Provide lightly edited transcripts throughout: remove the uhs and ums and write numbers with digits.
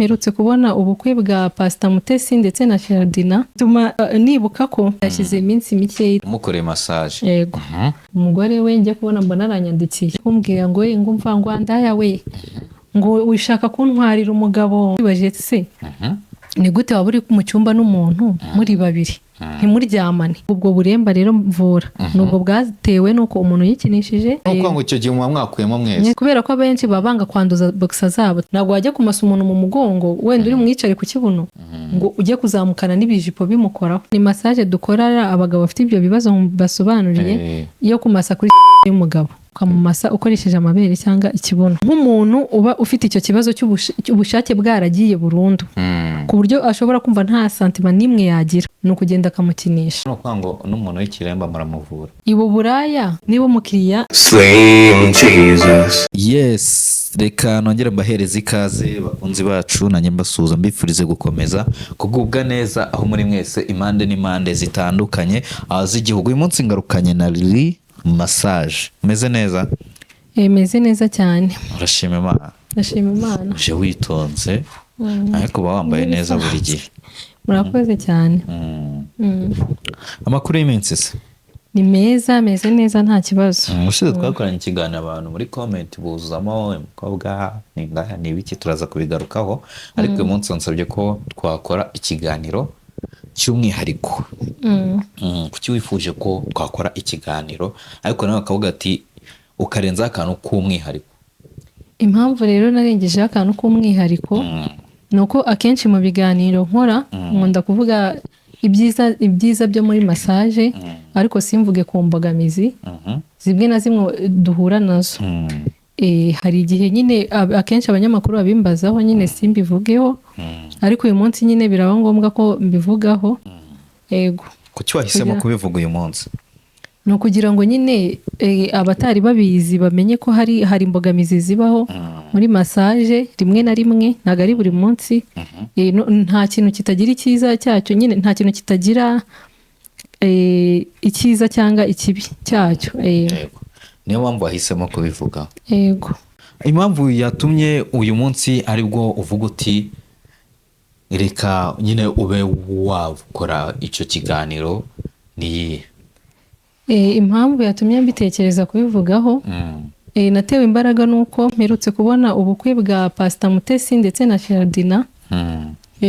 mperutse kubona ubukwe bwa Pastor Mutesi ndetse na Ferdinand tuma nibuka ko yashize iminsi mike umukoreye massage. Yego. Umugore we njye kubona mbona aranyandikiye kumbwira ngo ngumva ngo andaya we ngo wishaka kuntwarira umugabo wibaje se ni gute waba uri mu cyumba n'umuntu muri babiri ntimuryamane. Ubwo buremba rero mvura nubwo bwatewe nuko umuntu yikinishije uko ngo icyo gihe mwakuyemo mwese kubera ko abenshi babanga kwanduza boxa zabo. Ntabwo wajya kumasa umuntu mu mugongo wenda uri mwicare ku kibuno ngo ujye kuzamukana n'ibijipo bimukoraho. Ni massage dukora abagabo bafite ibyo bibazo basobanuriye iyo kumasa kuri y'umugabo ukamumasa ukoresheje amabere cyangwa ikibuno. Nk'umuntu uba ufite icyo kibazo cy'ubushake bwaragiye burundu ku buryo ashobora kumva nta santima nimwe yagira, ni ukugenda akamukinisha. No kwango n'umuntu w'ikiremba muramuvura. Ibo buraya nibo mukiriya Slim Jesus. Yes, reka nongere mbahereza ikaze bakunzi bacu nanjye mbasuhuza mbifurize gukomeza kugubwa neza aho muri mwese impande n'impande zitandukanye z'igihugu. Uyu munsi ngarukanye na Lily massage. Meze neza? Meze neza cyane. Urashima Imana? Ndashima Imana. Uje witonze ariko ba wambaye neza buri gihe. Murakoze cyane. Amakuru y'iminsi se? Ni meza, meze neza nta kibazo. Ushize twakoranye ikiganiro abantu muri comment buzamo umukobwa ningahe nibiki turaza kubigarukaho ariko uyu munsi nsabye ko twakora ikiganiro cy'umwihariko. Kuki wifuje ko twakora ikiganiro ariko nawe akavuga ati ukarenza akantu k'umwihariko? Impamvu rero narengejeho akantu k'umwihariko nuko akenshi mu biganiro nkora nkunda kuvuga ibyiza byo muri massage ariko simvuge ku mbogamizi zimwe na zimwe duhura nazo. Hari igihe nyine akenshi abanyamakuru babimbazaho nyine simbivugeho ariko uyu munsi nyine biraba ngombwa ko mbivugaho. Yego. Kuki wahisemo kubivuga uyu munsi? No kugira ngo nyine abatari babizi bamenye ko hari imbogamizi zibaho muri massage rimwe na rimwe, ntago ari buri munsi. Nta kintu kitagira icyiza cyacyo, nyine nta kintu kitagira icyiza cyangwa ikibi cyacyo. Niyo mpamvu wahisemo kubivuga. Yego. Impamvu yatumye uyu munsi aribwo uvuga uti reka nyine ube wakora icyo kiganiro ni impamvu yatumye mbitekereza kubivugaho natewe imbaraga nuko mperutse kubona ubukwe bwa Pastor Mutesi ndetse na Ferdinand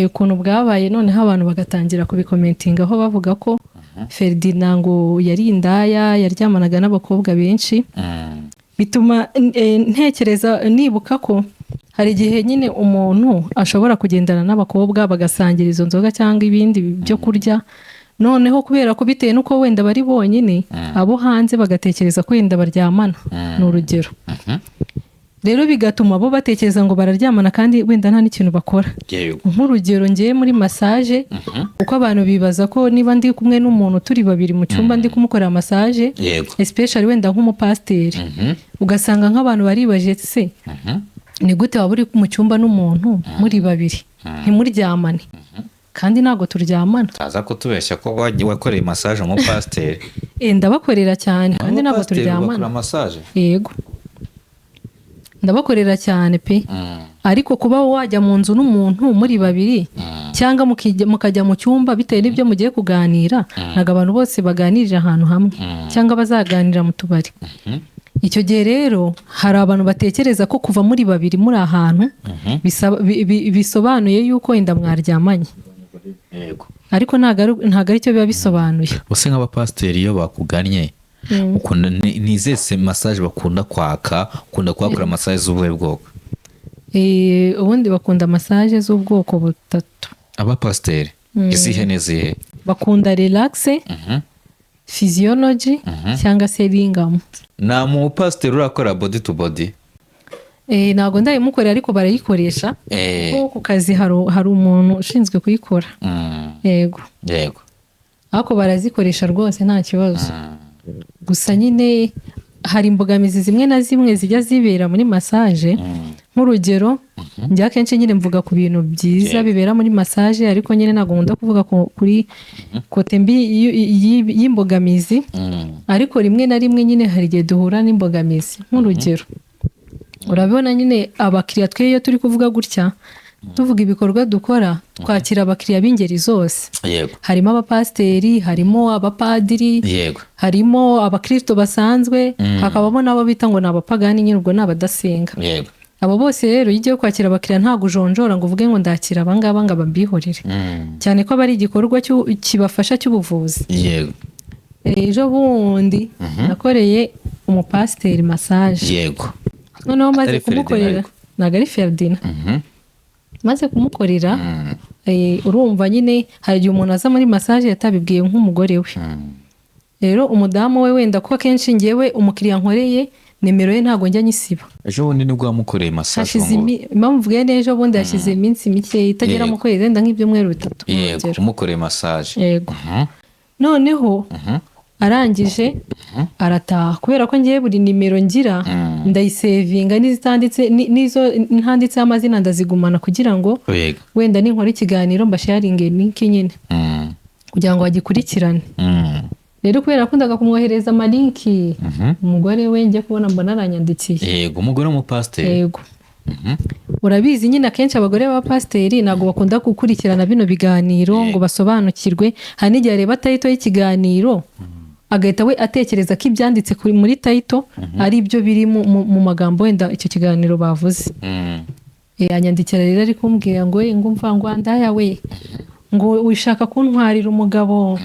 ukuntu bwabaye, noneho abantu bagatangira kubikomentingaho bavuga ko Ferdinand ngo yari indaya yaryamanaga n'abakobwa benshi. Bituma ntekereza nibuka ko hari igihe nyine umuntu ashobora kugendana n'abakobwa bagasangira izo nzoga cyangwa ibindi byo kurya, noneho kubera ko bitewe nuko wenda bari bonyine abo hanze bagatekereza ko wenda baryamana. Ni urugero rero bigatuma bo batekereza ngo bararyamana kandi wenda nta n'ikintu bakora. Nk'urugero ngiye muri massage uko abantu bibaza ko niba ndi kumwe n'umuntu turi babiri mu cyumba ndi kumukorera massage especially wenda nk'umupasteri ugasanga nk'abantu baribaje se ni gute waba uri mu cyumba n'umuntu muri babiri ntimuryamane kandi ntago turyamana. Aza kutubeshya ko wakoreye massage umupasteri. Ndabakorera cyane kandi ntago turyamana. Yego, ndabakorera cyane pe. Ariko kuba wajya mu nzu n'umuntu muri babiri cyangwa mukajya mu cyumba bitewe n'ibyo mugiye kuganira, ntago abantu bose baganirira ahantu hamwe cyangwa bazaganira mu tubari. Icyo gihe rero hari abantu batekereza ko kuva muri babiri muri ahantu bisobanuye yuko wenda mwaryamanye. Ariko ntago ari cyo biba bisobanuye. Use nk'abapasteri iyo bakuganye ukunda nizese massage bakunda kwaka, ukunda kuhakora massage z'ubuhe bwoko? Ubundi bakunda massage z'ubwoko butatu. Abapasteri izihe n'izihe? Bakunda relax, physiology cyangwa se lingam. Na mu pastor urakora body to body? Ntago ndayimukorera ariko barayikoresha kuko ku kazi hari umuntu ushinzwe kuyikora. Yego. Ariko barazikoresha rwose nta kibazo. Gusa nyine hari imbogamizi zimwe na zimwe zijya zibera muri massage. Nk'urugero njya kenshi nyine mvuga ku bintu byiza bibera muri massage ariko nyine ntago nkunda kuvuga kuri kote mbi y'imbogamizi. Ariko rimwe na rimwe nyine hari igihe duhura n'imbogamizi. Nk'urugero urabibona nyine abakiriya twe iyo turi kuvuga gutya tuvuga ibikorwa dukora twakira abakiriya b'ingeri zose. yego Harimo abapasiteri, harimo abapadiri, yego harimo abakristo basanzwe, hakabamo n'abo bita ngo ni abapagani, nyine ubwo ni abadasenga. yego Abo bose rero iyo ugiye kwakira abakiriya ntabwo ujonjora ngo uvuge ngo ndakira abangaba ngo abambihorere, cyane ko aba ari igikorwa kibafasha cy'ubuvuzi. yego Ejo bundi nakoreye umupasiteri massage, yego noneho maze Atari Ferdinand kumukorera, ariko. ntabwo ari Ferdinand, maze kumukorera urumva nyine hari igihe umuntu aza muri massage yatabibwiye nk'umugore we. Rero umudamu we wenda ko akenshi ngewe umukiriya nkoreye nimero ye ntabwo njya nyisiba. ejo bundi nibwo wamukoreye massage Impamvu mvuge n'ejo bundi hashize iminsi mike itagera mu kwezi, wenda nk'ibyumweru bitatu. yego umukoreye massage. Yego. Noneho arangije arataha kubera ko ngiye buri nimero ngira ndayisevinga, n'izitanditse n'izo ntanditseho amazina ndazigumana kugira ngo yego wenda ninkora ikiganiro mbasharinge linki nyine kugira ngo bagikurikirane. Rero kubera kundaga kumwohereza amalinki, umugore we njye kubona mbona aranyandikiye. yego umugore w'umupasiteri. Yego. Urabizi nyine akenshi abagore b'abapasiteri ntabwo bakunda gukurikirana bino biganiro ngo basobanukirwe. Hari n'igihe areba tayito y'ikiganiro agahita we atekereza ko ibyanditse muri tayito ari byo biri mu magambo wenda icyo kiganiro bavuze. Anyandikira rero ari kumbwira ngo ngumva ngo andaya we ngo wishaka kuntwarira umugabo.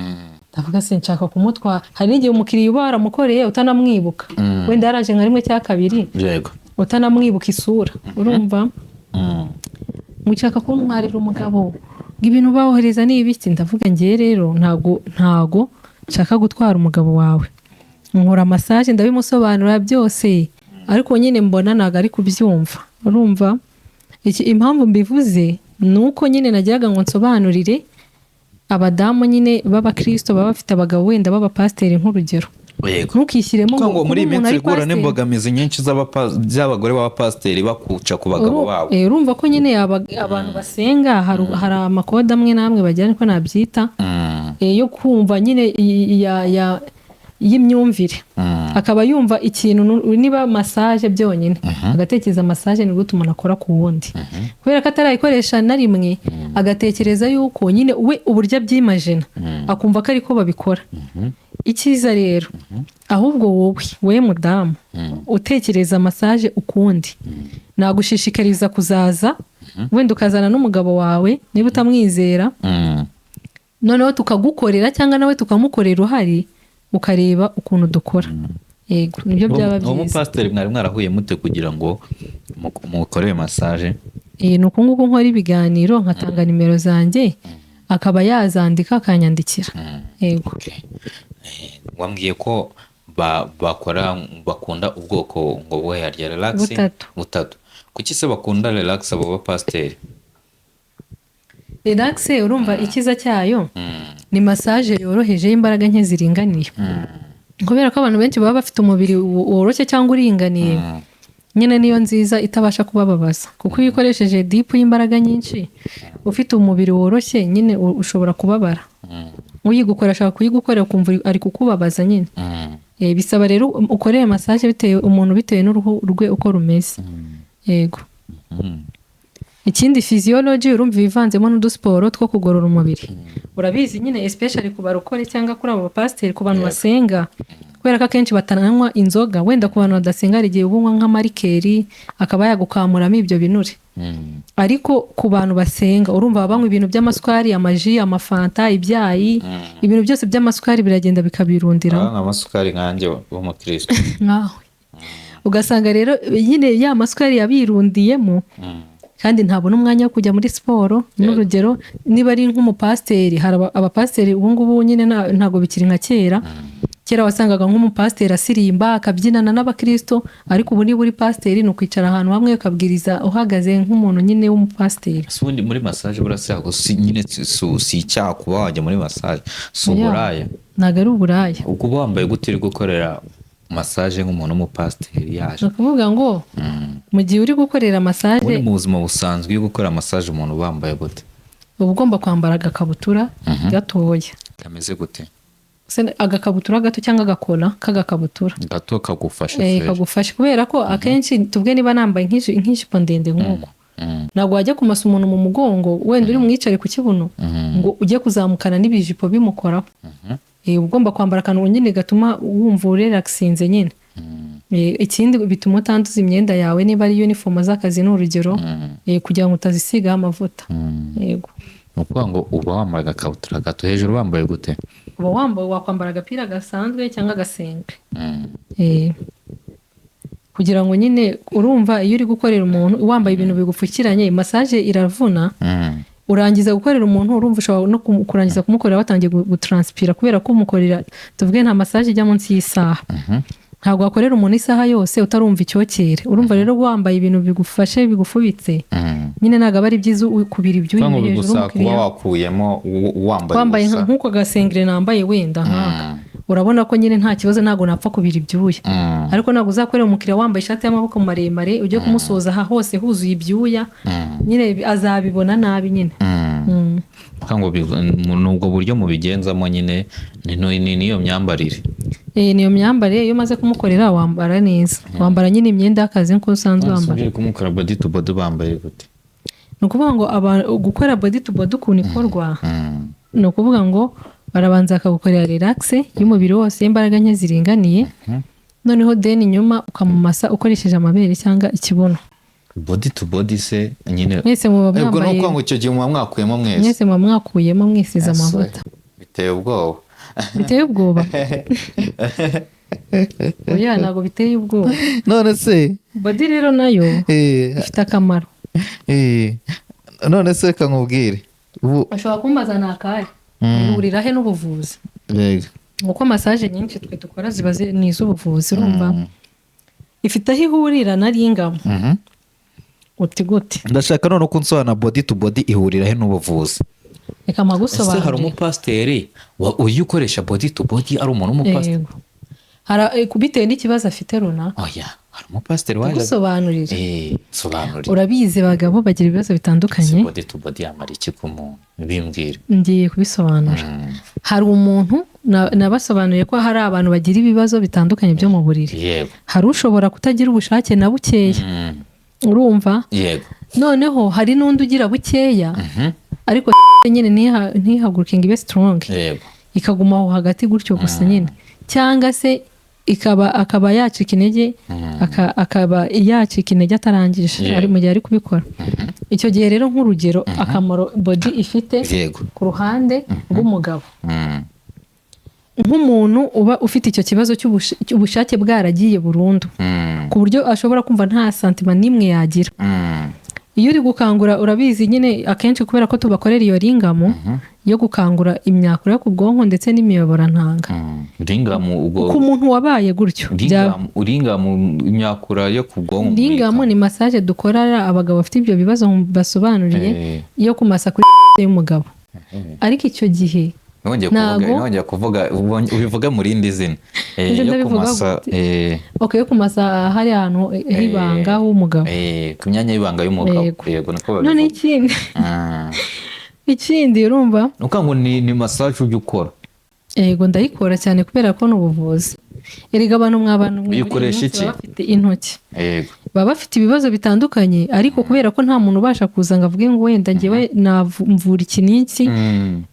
Ndavuga se nshaka kumutwara. Hari n'igihe umukiriya uba waramukoreye utanamwibuka, wenda yaraje nka rimwe cya kabiri yego utanamwibuka isura, urumva ngo ushaka kuntwarira umugabo ngo ibintu bawohereza ni ibiki. Ndavuga ngiye rero ntago nshaka gutwara umugabo wawe, nkora massage ndabimusobanurira byose, ariko nyine mbona ntago ari kubyumva. Urumva impamvu mbivuze ni uko nyine nagiraga ngo nsobanurire abadamu nyine b'abakristo baba bafite abagabo wenda b'abapasiteri nk'urugero. Ntukishyiremo ngo muri iyi minsi igura n'imbogamizi nyinshi z'abagore b'abapasiteri bakuca ku bagabo babo. Urumva ko nyine abantu basenga hari amakode amwe n'amwe bagira niko nabyita yo kumva nyine y'imyumvire, akaba yumva ikintu niba massage byonyine agatekereza massage ni gute umuntu akora ku wundi, kubera ko atarayikoresha na rimwe agatekereza yuko nyine we uburyo abyimajina akumva ko ariko babikora. Icyiza rero ahubwo wowe mudamu utekereza massage ukundi, nagushishikariza kuzaza wenda ukazana n'umugabo wawe niba utamwizera, noneho tukagukorera cyangwa nawe tukamukorera uhari ukareba ukuntu dukora. Yego nibyo byaba byiza. Umupasiteri mwari mwarahuye mute kugira ngo mukorere massage? Ni uku nguku nkora ibiganiro nkatanga nimero zanjye akaba yazandika akanyandikira. Yego. Wambwiye ko bakunda ubwoko ngo we harya relax butatu. Kuki se bakunda relax abo bapasiteri? Relax urumva ikiza cyayo ni massage yoroheje y'imbaraga nke ziringaniye. Kubera ko abantu benshi baba bafite umubiri woroshye cyangwa uringaniye, nyine niyo nziza itabasha kubababaza, kuko iyo ukoresheje deep y'imbaraga nyinshi ufite umubiri woroshye nyine ushobora kubabara. Uyigukora ashaka kuyigukorera ukumva ari kukubabaza nyine. Bisaba rero ukoreye massage umuntu bitewe n'uruhu rwe uko rumeze. Yego. Ikindi physiology urumva bivanzemo n'udusiporo two kugorora umubiri. Urabizi nyine especially ku barokore cyangwa kuri abo bapasiteri, ku bantu basenga, kubera ko akenshi batananywa inzoga, wenda ku bantu badasenga hari igihe ubunywa nk'amarikeri akaba yagukamuramo ibyo binure. Ariko ku bantu basenga urumva banywa ibintu by'amasukari, amaji, amafanta, ibyayi, ibintu byose by'amasukari biragenda bikabirundira. Amasukari nkanjye w'umukristo. Nkawe ugasanga rero nyine ya masukari yabirundiyemo, kandi ntabona umwanya wo kujya muri siporo. N'urugero niba ari nk'umupasiteri, hari abapasiteri ubu ngubu nyine ntabwo bikiri nka kera. Kera wasangaga nk'umupasiteri asirimba akabyinana n'abakristo, ariko ubu niba uri pasiteri ni ukwicara ahantu hamwe ukabwiriza uhagaze nk'umuntu nyine w'umupasiteri. Ubundi muri massage burasa nyine si icyaha kuba wajya muri massage, si uburaya. Ntabwo ari uburaya. Ubwo uba wambaye gute uri gukorera massage nk'umuntu w'umupasiteri yaje? Ni ukuvuga ngo mu gihe uri gukorera massage, muri mu buzima busanzwe iyo gukora massage umuntu wambaye gute? uba ugomba kwambara agakabutura gatoya. Kameze gute? Agakabutura gato cyangwa agakora k'agakabutura gato kagufasha kagufasha, kubera ko akenshi tubwe niba nambaye nk'ijipo ndende nk'uko ntabwo wajya kumasa umuntu mu mugongo wenda uri mwicare ku kibuno ngo ujye kuzamukana n'ibijipo bimukoraho. Uba ugomba kwambara akantu nyine gatuma wumva urelaxinze nyine. Ikindi bituma utanduza imyenda yawe niba ari uniform z'akazi ni urugero, kugira ngo utazisigaho amavuta. Yego. Ni ukuvuga ngo uba wambaye agakabutura gato, hejuru wambaye gute? Uba wambaye, wakwambara agapira gasanzwe cyangwa agasenge. Kugira ngo nyine urumva iyo uri gukorera umuntu wambaye ibintu bigupfukiranye, massage iravuna. Urangiza gukorera umuntu urumva ushobora no kurangiza kumukorera watangiye gutranspira kubera ko umukorera, tuvuge nta massage ijya munsi y'isaha. Ntabwo wakorera umuntu isaha yose utarumva icyokere. Urumva rero wambaye ibintu bigufashe bigufubitse, nyine ntabwo aba ari byiza kubira ibyuya hejuru y'umukiriya. Kuba wakuyemo wambaye nk'uko agasengere nambaye wenda nkaka, urabona ko nyine nta kibazo, ntabwo napfa kubira ibyuya. Ariko ntabwo uzakorera umukiriya wambaye ishati y'amaboko maremare ujye kumusoza aha hose huzuye ibyuya, nyine azabibona nabi nyine. Nubwo buryo mubigenzamo nyine niyo myambarire. Niyo myambarire, iyo umaze kumukorera wambara neza, wambara nyine imyenda y'akazi nk'uko usanzwe wambara. Ugiye kumukora body to body bambaye gute? Ni ukuvuga ngo gukora body to body ukuntu ikorwa, ni ukuvuga ngo barabanza bakagukorera relax y'umubiri wose, imbaraga nke ziringaniye, noneho then nyuma ukamumasa ukoresheje amabere cyangwa ikibuno. Body to body se nyine mwese muba mwambaye, ubwo nuko ngo icyo gihe muba mwakuyemo mwese. Mwese muba mwakuyemo mwisize amavuta. Biteye ubwoba. Biteye ubwoba. Oya, ntabwo biteye ubwoba. None se body rero nayo ifite akamaro. None se reka nkubwire, bashobora kumbaza nakahe ihurira he n'ubuvuzi. Nkuko massage nyinshi twe dukora ziba ni iz'ubuvuzi, urumva ifite aho ihurira na ringamo. Uti gute? Ndashaka none ko nsobanura body to body ihurira he n'ubuvuzi. Reka magusobanurire. Hari umupasiteri uyu ukoresha body to body ari umuntu w'umupasiteri? Bitewe n'ikibazo afite runaka. Oya, hari umupasiteri waje gusobanurira. Sobanurira. Urabizi abagabo bagira ibibazo bitandukanye. Body to body yamara iki ku muntu? Bimbwira. Ngiye kubisobanura. Hari umuntu nabasobanuriye ko hari abantu bagira ibibazo bitandukanye byo mu buriri. Yego. Hari ushobora kutagira ubushake na bukeya. Urumva? Yego. Noneho hari n'undi ugira bukeya, ariko nyine ntihaguruke ngo ibe strong. Yego. Ikaguma aho hagati gutyo gusa nyine. Cyangwa se akaba yacika intege, akaba yacika intege atarangije ari mu gihe ari kubikora. Icyo gihe rero nk'urugero akamaro body ifite ku ruhande rw'umugabo, nk'umuntu uba ufite icyo kibazo cy'ubushake bwaragiye burundu ku buryo ashobora kumva nta santima n'imwe yagira. Iyo uri gukangura, urabizi nyine akenshi kubera ko tubakorera iyo ringamo yo gukangura imyakura yo ku bwonko ndetse n'imiyoborantanga. Ringamo ku muntu wabaye gutyo. Ringamo imyakura yo ku bwonko. Ringamo ni massage dukorera abagabo bafite ibyo bibazo basobanuriye, yo kumasa kuri y'umugabo. Ariko icyo gihe nongeye kuvuga ubivuga mu rindi zina yo kumasa. Yo kumasa hari ahantu h'ibanga h'umugabo, ku myanya y'ibanga y'umugabo. Yego, niko babivuga. None ikindi urumva nuko ngo ni massage ujya ukora. Yego, ndayikora cyane kubera ko n'ubuvuzi. Erega abantu uyikoresha iki? Bafite intoki. Yego. Baba bafite ibibazo bitandukanye, ariko kubera ko nta muntu ubasha kuza ngo avuge ngo wenda ngewe namvura iki n'iki,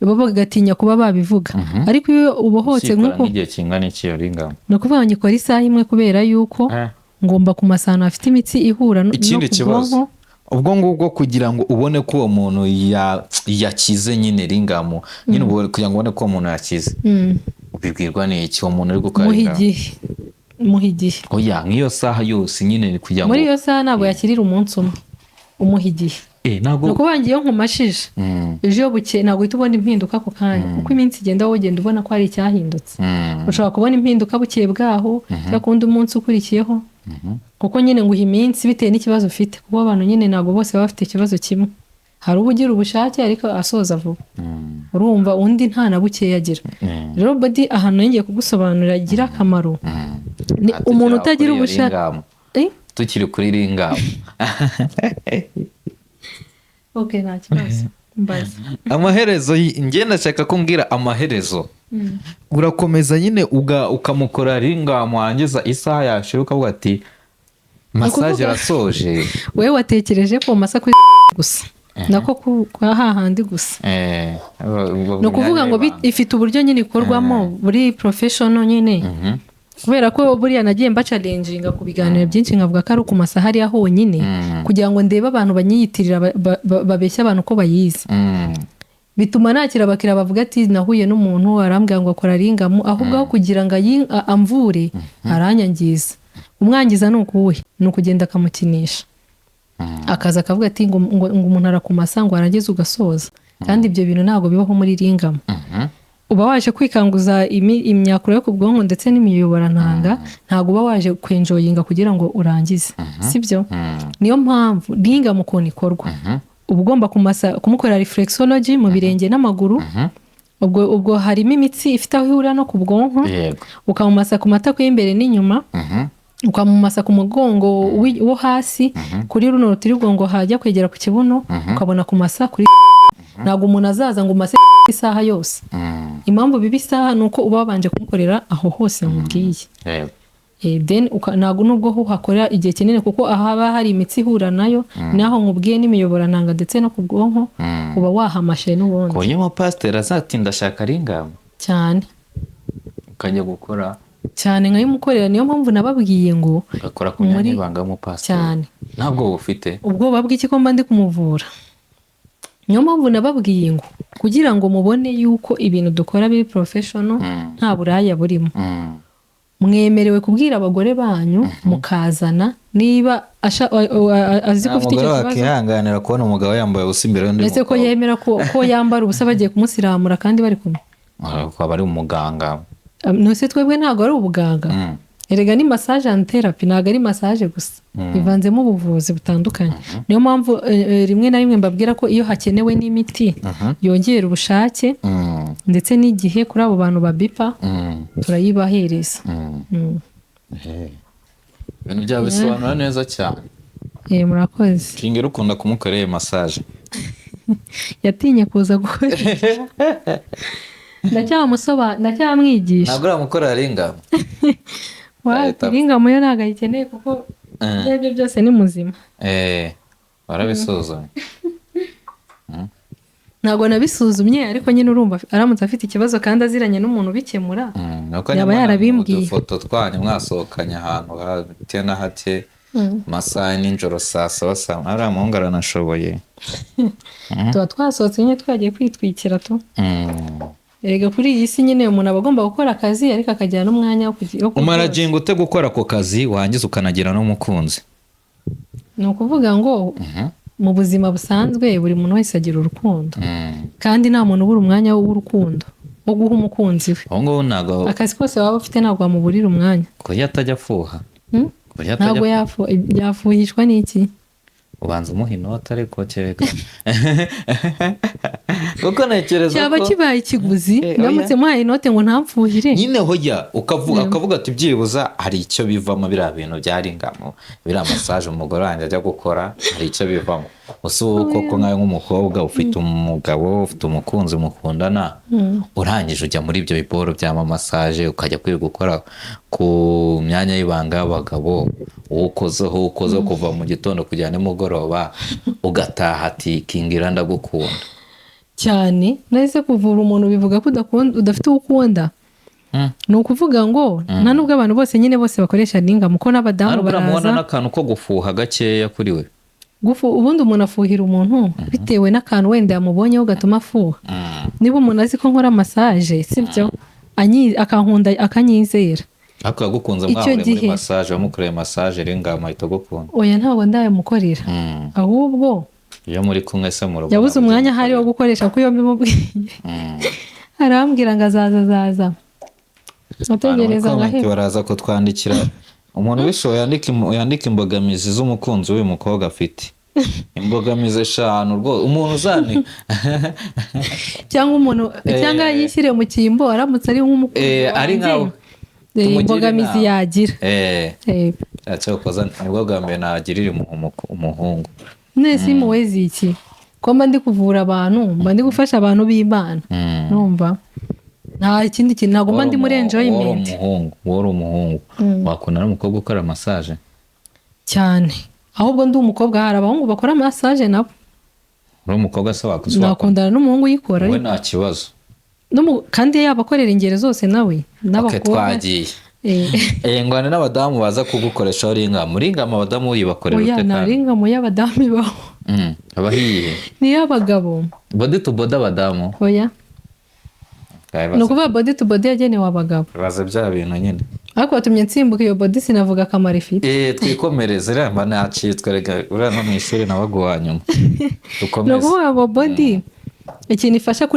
baba bagatinya kuba babivuga. Ariko iyo ubohotse nk'uko igihe kingana iki yo ringamo, ni ukuvuga ngo ikora isaha imwe kubera yuko ngomba kumasa ahantu hafite imitsi ihura no ku bwonko. Ubwo ngubwo kugira ngo ubone ko uwo muntu yakize nyine ringamo, nyine kugira ngo ubone ko uwo muntu yakize, ubibwirwa n'iki? Uwo muntu uri gukora umuha igihe. Oya, nk'iyo saha yose nyine kugira ngo muri iyo saha ntabwo yakirira umunsi umwe, umuha igihe. Ni ukuvuga ngo iyo nkumashije ejo buke ntabwo uhita ubona impinduka ako kanya, kuko iminsi igenda wowe ugenda ubona ko hari icyahindutse. Ushobora kubona impinduka bukeye bwaho cyangwa kundi umunsi ukurikiyeho, kuko nyine nguha iminsi bitewe n'ikibazo ufite, kuko abantu nyine ntabwo bose baba bafite ikibazo kimwe. Hari uba ugira ubushake ariko asoza vuba, urumva undi nta na bukeya agira. Rero body ahantu ngiye kugusobanurira igira akamaro. Umuntu utagira ubushake, tukiri kuri ringamo. Nta kibazo. Amaherezo njye ndashaka ko mbwira amaherezo. Urakomeza nyine ukamukora ringamo, wangiza isaha yashira ukavuga ati massage irasoje. wewe watekereje ko masa ku gusa nako kwa hahandi gusa no kuvuga ngo ifite uburyo nyine ikorwamo buri professional nyine kubera ko buriya nagiye mba challenginga ku biganiro byinshi nkavuga ko ari ku masahari ya honyine kugira ngo ndebe abantu banyiyitirira babeshya abantu ko bayizi bituma nakira abakira bavuga ati nahuye n'umuntu arambwira ngo akora ringamu ahubwo aho kugira ngo amvure aranyangiza umwangiza ni ukuwe ni ukugenda akamukinisha akaza akavuga ati ngo umuntu arakumasa ngo arangize ugasoza kandi ibyo bintu ntabwo bibaho muri ringamu uba waje kwikanguza imyakuro yo ku bwonko ndetse n'imiyoborantanga ntabwo uba waje kwenjoyinga kugira ngo urangize sibyo niyo mpamvu ringamu ukuntu ikorwa uba ugomba kumukorera reflexology mu birenge n'amaguru ubwo harimo imitsi ifite aho ihurira no ku bwonko ukamumasa ku matako y'imbere n'inyuma ukamumasa ku mugongo wo hasi kuri runo rutirigongo hajya kwegera ku kibuno ukabona kumasa kuri ntabwo umuntu azaza ngo umase isaha yose impamvu biba isaha ni uko uba wabanje kumukorera aho hose mubwiye then ntabwo nubwo uhakorera igihe kinini kuko ahaba hari imitsi ihura nayo naho nkubwiye n'imiyoborantanga ndetse no ku bwonko uba wahamashe n'ubundi ku buryo umupasiteri azatinda ashaka ringamu cyane ukajya gukora cyane nkayimukorera niyo mpamvu nababwiye ngo ugakora ku myanya y'ibanga y'umupasiteri cyane ntabwo bufite ubwoba bw'iki ko mba ndi kumuvura niyo mpamvu nababwiye ngo kugira ngo mubone yuko ibintu dukora biri professional nta buraya burimo mwemerewe kubwira abagore banyu mukazana niba azi ko ufite icyo kibazo wakihanganira kubona umugabo yambaye ubusa imbere y'undi mugabo ese ko yemera ko yambara ubusa bagiye kumusiramura kandi bari kumwe akaba ari umuganga nose twebwe ntabwo ari ubuganga erega ni massage and therapy ntabwo ari massage gusa bivanzemo ubuvuzi butandukanye niyo mpamvu rimwe na rimwe mbabwira ko iyo hakenewe n'imiti yongera ubushake ndetse n'igihe kuri abo bantu babipa turayibahereza ibintu byabo bisobanura neza cyane murakoze shingira ukunda kumukorera massage yatinye kuza gukora ndacyamwigisha ntabwo uramukorera ringamu ringamu yo ntabwo ayikeneye kuko ibyo byose ni muzima barabisuzumye ntabwo nabisuzumye ariko nyine urumva aramutse afite ikibazo kandi aziranye n'umuntu ubikemura yaba yarabimbwiye udufoto twanyu mwasohokanye ahantu hate na hake masaha nijoro saa saba ariya muhungu aranashoboye tuba twasohotse nyine twagiye kwitwikira tu erega kuri iyi si nyine umuntu aba agomba gukora akazi ariko akagira n'umwanya wo umaragingo ute gukora ako kazi wangiza ukanagira n'umukunzi ni ukuvuga ngo mu buzima busanzwe buri muntu wese agira urukundo kandi nta muntu ubura umwanya w'urukundo wo guha umukunzi we akazi kose waba ufite ntabwo wamuburira umwanya ko yatajya afuha ntabwo yafuhishwa n'iki ubanza umuha inoti ariko kereka kuko ntekereza ko cyaba kibaye ikiguzi ndamutse muhaye inote ngo ntamfuhire nyine hojya akavuga ati byibuza hari icyo bivamo biriya bintu byaringamo biriya massage umugore wanjye ajya gukora hari icyo bivamo gusa ubu koko nkawe nk'umukobwa ufite umugabo ufite umukunzi mukundana urangije ujya muri ibyo biporo by'ama massage ukajya kwiga gukora ku myanya y'ibanga y'abagabo ukozeho kuva mu gitondo kujya nimugoroba ugataha ati kingira ndagukunda cyane nahise kuvura umuntu bivuga ko udafite uwo ukunda ni ukuvuga ngo nta nubwo abantu bose nyine bose bakoresha ringamu ko n'abadamu baraza uramubona n'akantu ko gufuha gakeya kuri we ubundi umuntu afuhira umuntu bitewe n'akantu wenda yamubonyeho gatuma afuha niba umuntu azi ko nkora massage sibyo akankunda akanyizera ariko yagukunze mwahuriye muri massage wamukoreye massage ringamu ahita agukunda oya ntabwo ndayamukorera ahubwo iyo muri kumwe se mu rugo yabuze umwanya ahari wo gukoresha kuko iyo mbimubwiye arambwira ngo azaza ategereza ngo baraza kutwandikira umuntu ubishoboye yandika imbogamizi z'umukunzi w'uyu mukobwa afite imbogamizi 5 rwose umuntu uzane cyangwa yishyire mu cyimbo aramutse ari nk'umukunzi ari nkawe imbogamizi yagira cyakoza nibwo bwa mbere nagirira umuhungu nese imuwe ziki ko mba ndi kuvura abantu mba ndi gufasha abantu b'Imana numva nta ikindi kintu ntabwo mba ndi muri enjoyment wari umuhungu wakunda n'umukobwa ukora massage cyane ahubwo ndi umukobwa hari abahungu bakora massage nabo uri umukobwa se wakuzwa nakundana n'umuhungu uyikora wowe nta kibazo kandi yabakorera ingero zose nawe okay twagiye ngwane n'abadamu baza kugukoresha ringam ringam abadamu uyibakorera ute kandi oya ringam y'abadamu ibaho abahiye ni y'abagabo body to body abadamu oya no kuba body to body yagenewe abagabo baza bya bintu nyine ariko watumye nsimbuka iyo body sinavuga akamaro ifite twikomereze ramba nacitswe rega uriya no mu ishuri nabaguha nyuma no kuvuga ngo body ikintu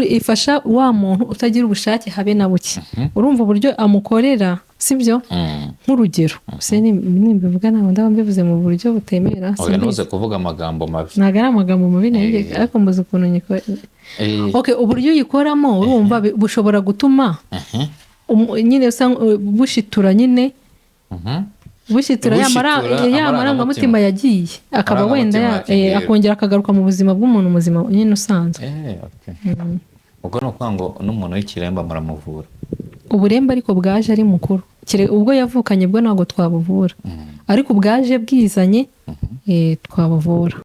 ifasha wa muntu utagira ubushake habe na buke urumva uburyo amukorera sibyo nk'urugero se nimbivuga ntabwo ndaba mbivuze mu buryo butemera oya ntuze kuvuga amagambo mabi ntabwo ari amagambo mabi nayo ariko mbuze ukuntu nyikora okay uburyo uyikoramo urumva bushobora gutuma nyine bushitura nyine bushitura y'amarangamutima yagiye akaba wenda akongera akagaruka mu buzima bw'umuntu muzima nyine usanzwe ubwo ni ukuvuga ngo n'umuntu w'ikiremba muramuvura uburemba ariko bwaje ari mukuru ubwo yavukanye bwo ntabwo twabuvura ariko bwaje bwizanye twabuvura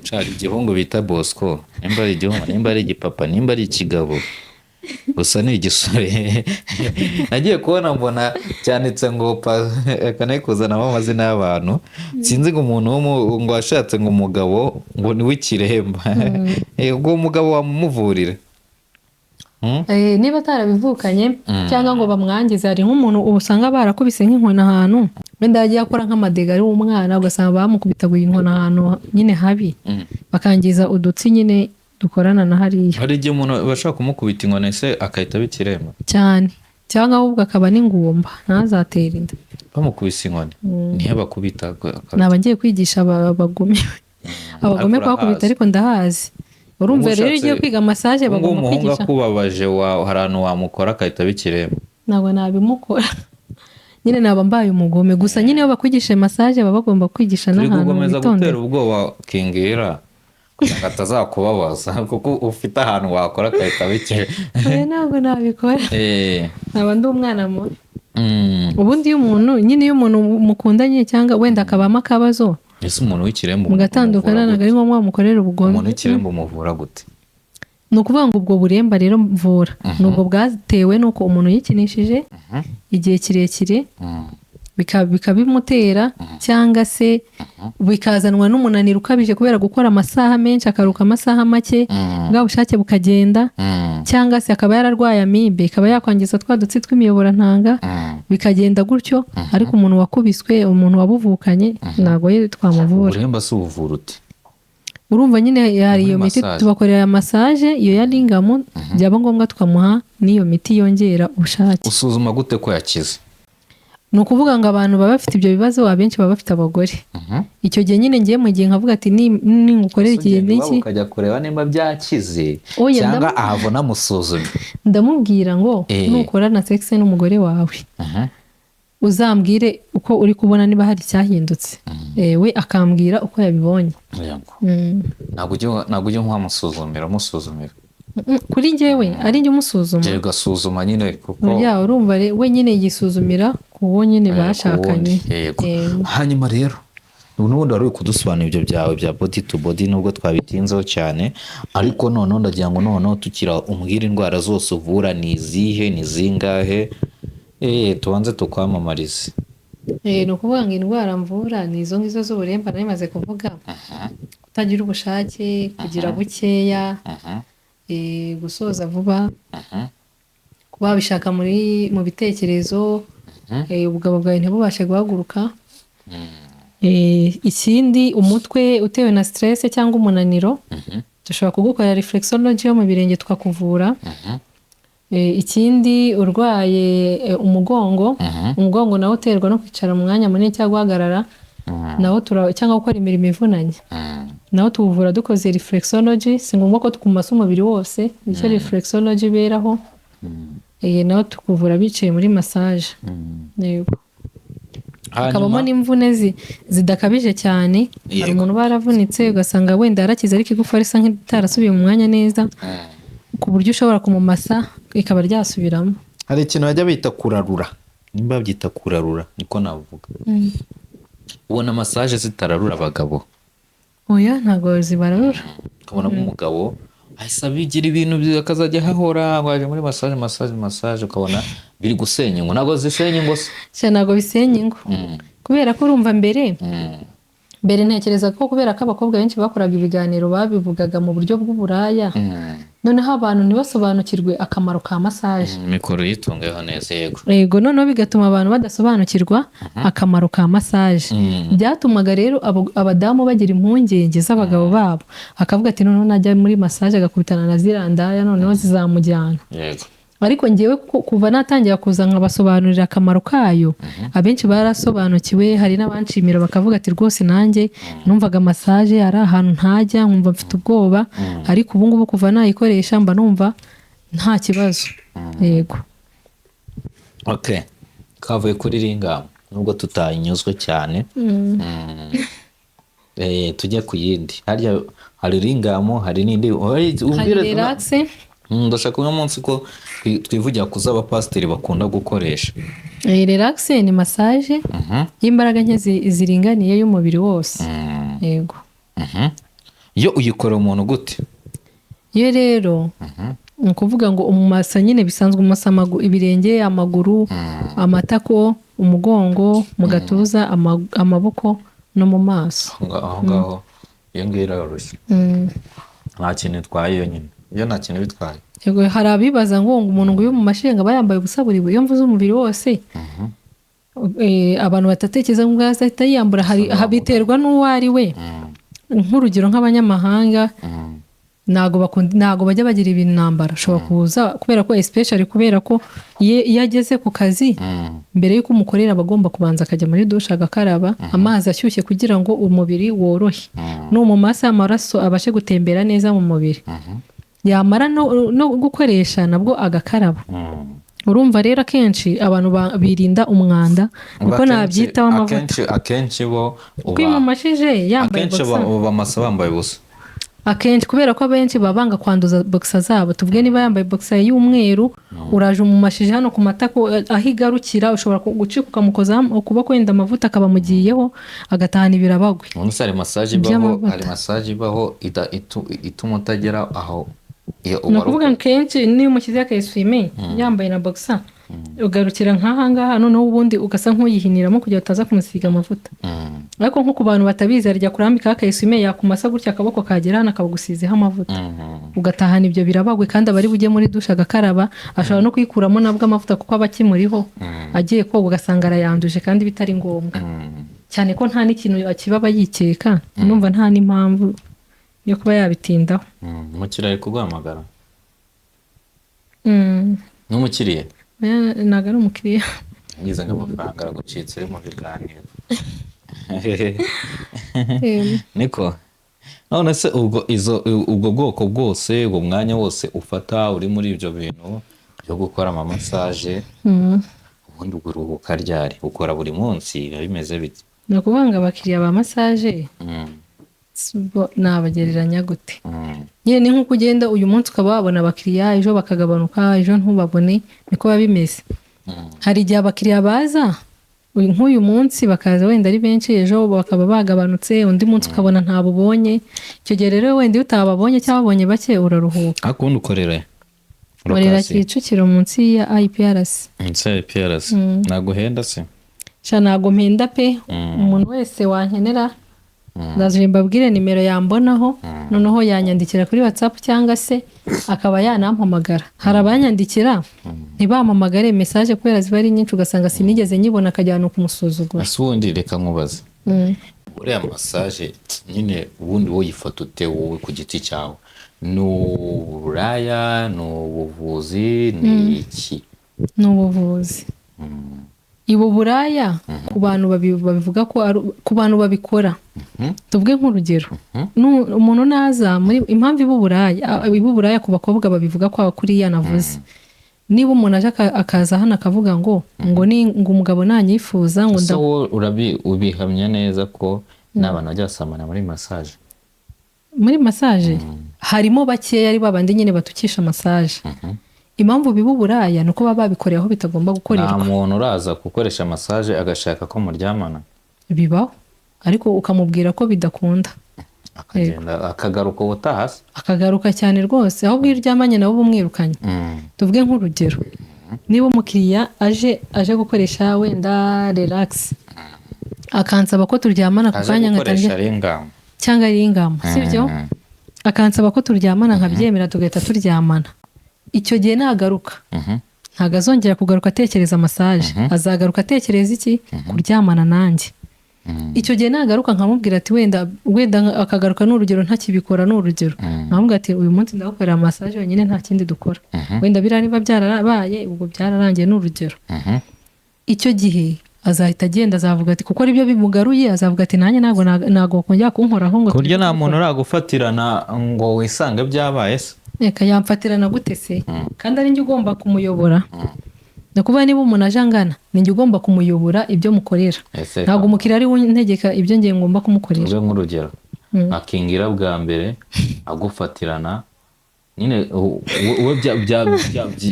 nshaka igihungu bita Bosco nimba ari igihungu nimba ari igipapa nimba ari ikigabo gusa ni igisore nagiye kubona mbona cyanditse ngo kanari kuzanamo amazina y'abantu sinzi ngo umuntu ngo washatse ngo umugabo ngo ni w'ikiremba ubwo umugabo wamumuvurira niba atarabivukanye cyangwa ngo bamwangize hari nk'umuntu usanga barakubise nk'inkoni ahantu wenda yagiye akora nk'amadega ari umwana ugasanga bamukubitaguye inkoni ahantu nyine habi bakangiza udutsi nyine dukorana na hariya hari igihe umuntu bashaka kumukubita inkoni se akahita abikiremba cyane cyangwa ahubwo akaba n'ingumba ntazatera inda bamukubise inkoni niyo bakubita naba ngiye kwigisha abagome kuhakubita ariko ndahazi urumva rero ugiye kwiga massage bagomba kwigisha umuhungu akubabaje hari ahantu wamukora akahita abikiremba ntabwo nabimukora nyine naba mbaye umugome gusa nyine iyo bakwigisha massage baba bagomba kwigisha n'ahantu mu gitondo gutera ubwoba kingira kugira ngo atazakubabaza kuko ufite ahantu wakora akahita abikiremba ntabwo nabikora naba ndi umwana muto ubundi iyo umuntu mukundanye cyangwa wenda akabamo akabazo ese umuntu w'ikiremba mugatandukana ntabwo ari ngombwa mukorera ubugome umuntu w'ikiremba umuvura gute ni ukuvuga ngo ubwo buremba rero mvura ni ubwo bwatewe n'uko umuntu yikinishije igihe kirekire bikabimutera cyangwa se bikazanwa n'umunaniro ukabije kubera gukora amasaha menshi akaruka amasaha make bwa bushake bukagenda cyangwa se akaba yararwaye amibe ikaba yakwangiza twa dutsi tw'imiyoborantanga bikagenda gutyo ariko umuntu wakubiswe umuntu wabuvukanye ntabwo twamuvura uburemba si ubuvura uti urumva nyine hari iyo miti tubakorera massage iyo ya ringam byaba ngombwa tukamuha n'iyo miti yongera ubushake usuzuma gute ko yakize ni ukuvuga ngo abantu baba bafite ibyo bibazo abenshi baba bafite abagore icyo gihe nyine ngiye mu gihe nkavuga ati ningukorera igihe n'iki ukajya kureba nimba byakize cyangwa ahavuna musuzumye ndamubwira ngo nukora na sexe n'umugore wawe uzambwire uko uri kubona niba hari icyahindutse we akambwira uko yabibonye ntabwo ujya nkamusuzumira kuri njyewe ari njye umusuzuma ugasuzuma nyine kuko urumva we nyine yisuzumira ku wo nyine bashakanye hanyuma rero n'ubundi wari uri kudusobanura ibyo byawe bya body to body nubwo twabitinzeho cyane ariko noneho ndagira ngo noneho tukira umbwire indwara zose uvura ni izihe ni zingahe tubanze tukwamamarize ni ukuvuga ngo indwara mvura ni izo ngizo z'uburemba nari maze kuvuga kutagira ubushake kugira bukeya gusoza vuba kuba wabishaka mu bitekerezo ubugabo bwawe ntibubashe guhaguruka ikindi umutwe utewe na stress cyangwa umunaniro dushobora kugukorera reflexology yo mu birenge tukakuvura ikindi urwaye umugongo nawo uterwa no kwicara mu mwanya munini cyangwa guhagarara nawo cyangwa gukora imirimo ivunanye nawo tuwuvura dukoze reflexology si ngombwa ko tukumasa umubiri wose nicyo reflexology iberaho nawo tukuvura bicaye muri massage yego hakabamo n'imvune zidakabije cyane hari umuntu baravunitse ugasanga wenda yarakize ariko igufa risa nk'itarasubiye mu mwanya neza ku buryo ushobora kumumasa ikaba ryasubiramo hari ikintu bajya bita kurarura nimba babyita kurarura niko navuga ubona massage zitararura abagabo. oya ntabwo zibarura. Ukabona nk'umugabo ahise abigira ibintu akazajya hahora ngo aje muri massage ukabona biri gusenya ingo. Ntabwo zisenya ingo se. Sha ntabwo bisenya ingo. Kubera ko urumva mbere ntekereza ko kubera ko abakobwa benshi bakoraga ibiganiro babivugaga mu buryo bw'uburaya, noneho abantu ntibasobanukirwe akamaro ka massage. Mikoro yitungeho neza yego. Yego, noneho bigatuma abantu badasobanukirwa akamaro ka massage. Byatumaga rero abadamu bagira impungenge z'abagabo babo, akavuga ati noneho najya muri massage agakubitana na zirandaya noneho zizamujyana. Yego. Ariko ngewe kuva natangira kuza nkabasobanurira akamaro kayo, abenshi barasobanukiwe. Hari n'abanshimira bakavuga ati rwose nanjye numvaga massage ari ahantu ntajya nkumva mfite ubwoba, ariko ubu ngubu kuva nayikoresha mba numva nta kibazo. Yego. Okay. Kavuye kuri Lingam nubwo tutayinyuzwe cyane. Tujye ku yindi. Hari Lingam, hari n'indi. Hari relax. Ndashaka uno munsi ko twivugira ku z'abapasiteri bakunda gukoresha. Relax ni massage y'imbaraga nke ziringaniye y'umubiri wose. Yego. Yo uyikora umuntu gute? Yo rero ni ukuvuga ngo umumasa nyine bisanzwe umasa ibirenge, amaguru, amatako, umugongo, mu gatuza, amaboko no mu maso. Aho ngaho iyo ngiyo iroroshye. Nta kintu itwaye yo nyine. Iyo nta kintu bitwaye. Yego, hari abibaza ngo umuntu ngo uyu mu mashinga aba yambaye ubusa buri iyo mvuze umubiri wose. Abantu batatekereza ngo azahita yiyambura, biterwa n'uwo ari we. Nk'urugero nk'abanyamahanga ntago bajya bagira ibintu nambara. Ushobora kuza kubera ko especially kubera ko iyo ageze ku kazi mbere y'uko umukorera abagomba kubanza akajya muri dushe agakaraba amazi ashyushye kugira ngo umubiri worohe, no mu masa amaraso abashe gutembera neza mu mubiri. Yamara no gukoresha nabwo agakaraba. Urumva rero akenshi abantu birinda umwanda niko nabyitaho amavuta. Akenshi bo kwimumashije yambaye boxer. Akenshi bamasa bambaye ubusa. Akenshi kubera ko abenshi babanga kwanduza boxer zabo. Tuvuge niba yambaye boxer y'umweru, uraje umumashije hano ku matako aho igarukira, ushobora gucika ukamukoza ukuboko wenda amavuta akaba mugiyeho agatahana ibirabagwe. Umuntu hari massage ibaho ituma utagera aho. Ni ukuvuga kenshi niyo umushyize akayiswime yambaye na boxer ugarukira nk'aha ngaha, noneho ubundi ugasa nk'uyihiniramo kugira utaza kumusiga amavuta. Ariko nko ku bantu batabizi arya kurambika akayiswime yakumasa gutya akaboko kagera hano akagusizeho amavuta ugatahana ibyo birabagwe. Kandi abari bujye muri dushe agakaraba ashobora no kuyikuramo nabwo amavuta kuko aba akimuriho, agiye koga ugasanga arayanduje kandi bitari ngombwa. Cyane ko nta n'ikintu akibaba yikeka, numva nta n'impamvu yo kuba yabitindaho. Umukiriya ari kuguhamagara? N'umukiriya? Ntabwo ari umukiriya. Ngize nk'amafaranga aragucitse uri mu biganiro. Niko none se ubwo bwoko bwose, ubwo mwanya wose ufata uri muri ibyo bintu byo gukora amasaje, ubundi uruhuka ryari? Ukora buri munsi biba bimeze bite? Ni ukuvuga ngo abakiriya ba massage nabagereranya gute? Nyine ni nk'uko ugenda uyu munsi ukaba wabona abakiriya, ejo bakagabanuka, ejo ntubabone, niko biba bimeze. Hari igihe abakiriya baza nk'uyu munsi bakaza wenda ari benshi, ejo bakaba bagabanutse, undi munsi ukabona ntabubonye. Icyo gihe rero wenda iyo utababonye cyangwa babonye bake uraruhuka. Akundi ukorera Kicukiro munsi ya IPRC. Munsi ya IPRC. Naguhenda se? Ntago mpenda pe. Umuntu wese wankenera ndaje mbabwire nimero yambonaho, noneho yanyandikira kuri WhatsApp cyangwa se akaba yanampamagara. Hari abanyandikira ntibampamagare message kubera ziba ari nyinshi ugasanga sinigeze nyibona akajyana kumusuzugura. Ese ubundi reka nkubaze, uriya massage nyine ubundi wowe yifata ute wowe ku giti cyawe? Ni uburaya, ni ubuvuzi, ni iki? Ni ubuvuzi. Ibu buraya ku bantu babivuga ko ku bantu babikora. Tuvuge nk'urugero, umuntu naza muri impamvu ibu buraya ku bakobwa babivuga ko abakuriya navuze. Niba umuntu aje akaza hano akavuga ngo umugabo nanyifuza ngo ubihamya neza ko n'abantu bajya basamana muri massage? Muri massage harimo bakeya ari babandi nyine batukisha massage. Impamvu bibu buraya nuko baba babikoreye aho bitagomba gukorerwa. Nta muntu uraza gukoresha massage agashaka ko muryamana? bibaho ariko ukamubwira ko bidakunda akagenda akagaruka ubutaha se. akagaruka cyane rwose ahubwo iyo uryamanye nawe uba umwirukanye. tuvuge nk'urugero niba umukiriya aje gukoresha wenda relax akansaba ko turyamana ku kanya nkatangira cyangwa ari ingamo sibyo akansaba ko turyamana nkabyemera tugahita turyamana icyo gihe nagaruka ntabwo azongera kugaruka atekereza massage azagaruka atekereza iki kuryamana nanjye. Icyo gihe nagaruka nkamubwira ati wenda akagaruka n'urugero ntakibikora n'urugero nkamubwira ati uyu munsi ndagukorera massage wenyine nta kindi dukora wenda biriya niba byarabaye ubwo byararangiye n'urugero. Icyo gihe azahita agenda azavuga ati kuko aribyo bimugaruye azavuga ati nanjye ntabwo kongera kunkoraho ngo kurya nta muntu uragufatirana ngo wisange byabaye se. Reka yamfatirana gute se kandi ari njye ugomba kumuyobora. Nakuvuga niba umuntu aje angana ni njye ugomba kumuyobora ibyo mukorera ntabwo umukiriya ari we ntegeka ibyo ngiye ngomba kumukorera. Uje nk'urugero akingira bwa mbere agufatirana nyine we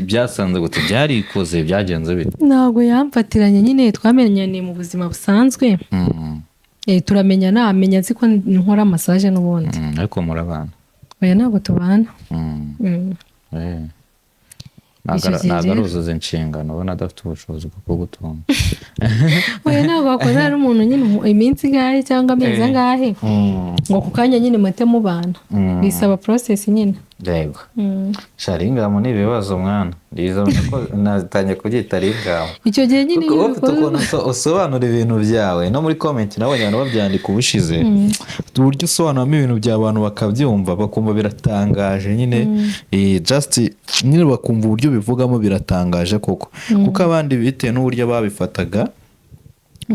byasanze gute byarikoze byagenze bite? Ntabwo yamfatiranye nyine twamenyaniye mu buzima busanzwe turamenyana amenya nzi ko nkora massage n'ubundi ariko murabana oya ntabwo tubana. ntabwo aruzuza inshingano ubona adafite ubushobozi bwo kugutunga. oya ntabwo wakoze ari umuntu nyine iminsi ingahe cyangwa amezi angahe ngo ku kanya nyine muhite mubana bisaba process nyine. Yego shari ingamo ni ibibazo mwana ndizabona ko natangiye kubyita ari ingamo icyo gihe nyine usobanura ibintu byawe no muri comment nabonye abantu babyandika ubushize uburyo usobanuramo ibintu by'abantu bakabyumva bakumva biratangaje nyine just nyine bakumva uburyo bivugamo biratangaje koko kuko abandi bitewe n'uburyo babifataga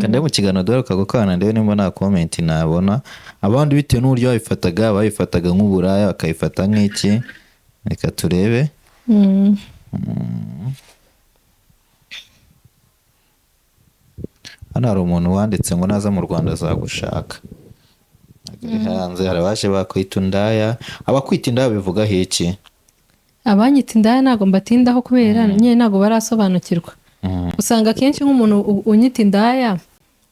kandi mu kiganiro duheruka gukana ndebe nimba nta comment nabona abandi bitewe n'uburyo babifataga nk'uburaya bakayifata nk'iki reka turebe. Hano hari umuntu wanditse ngo naza mu Rwanda azagushaka hanze hari abaje bakwita indaya abakwita indaya bivuga iki? Abanyita indaya ntabwo mbatindaho kubera nyine ntabwo barasobanukirwa. Usanga kenshi nk'umuntu unyita indaya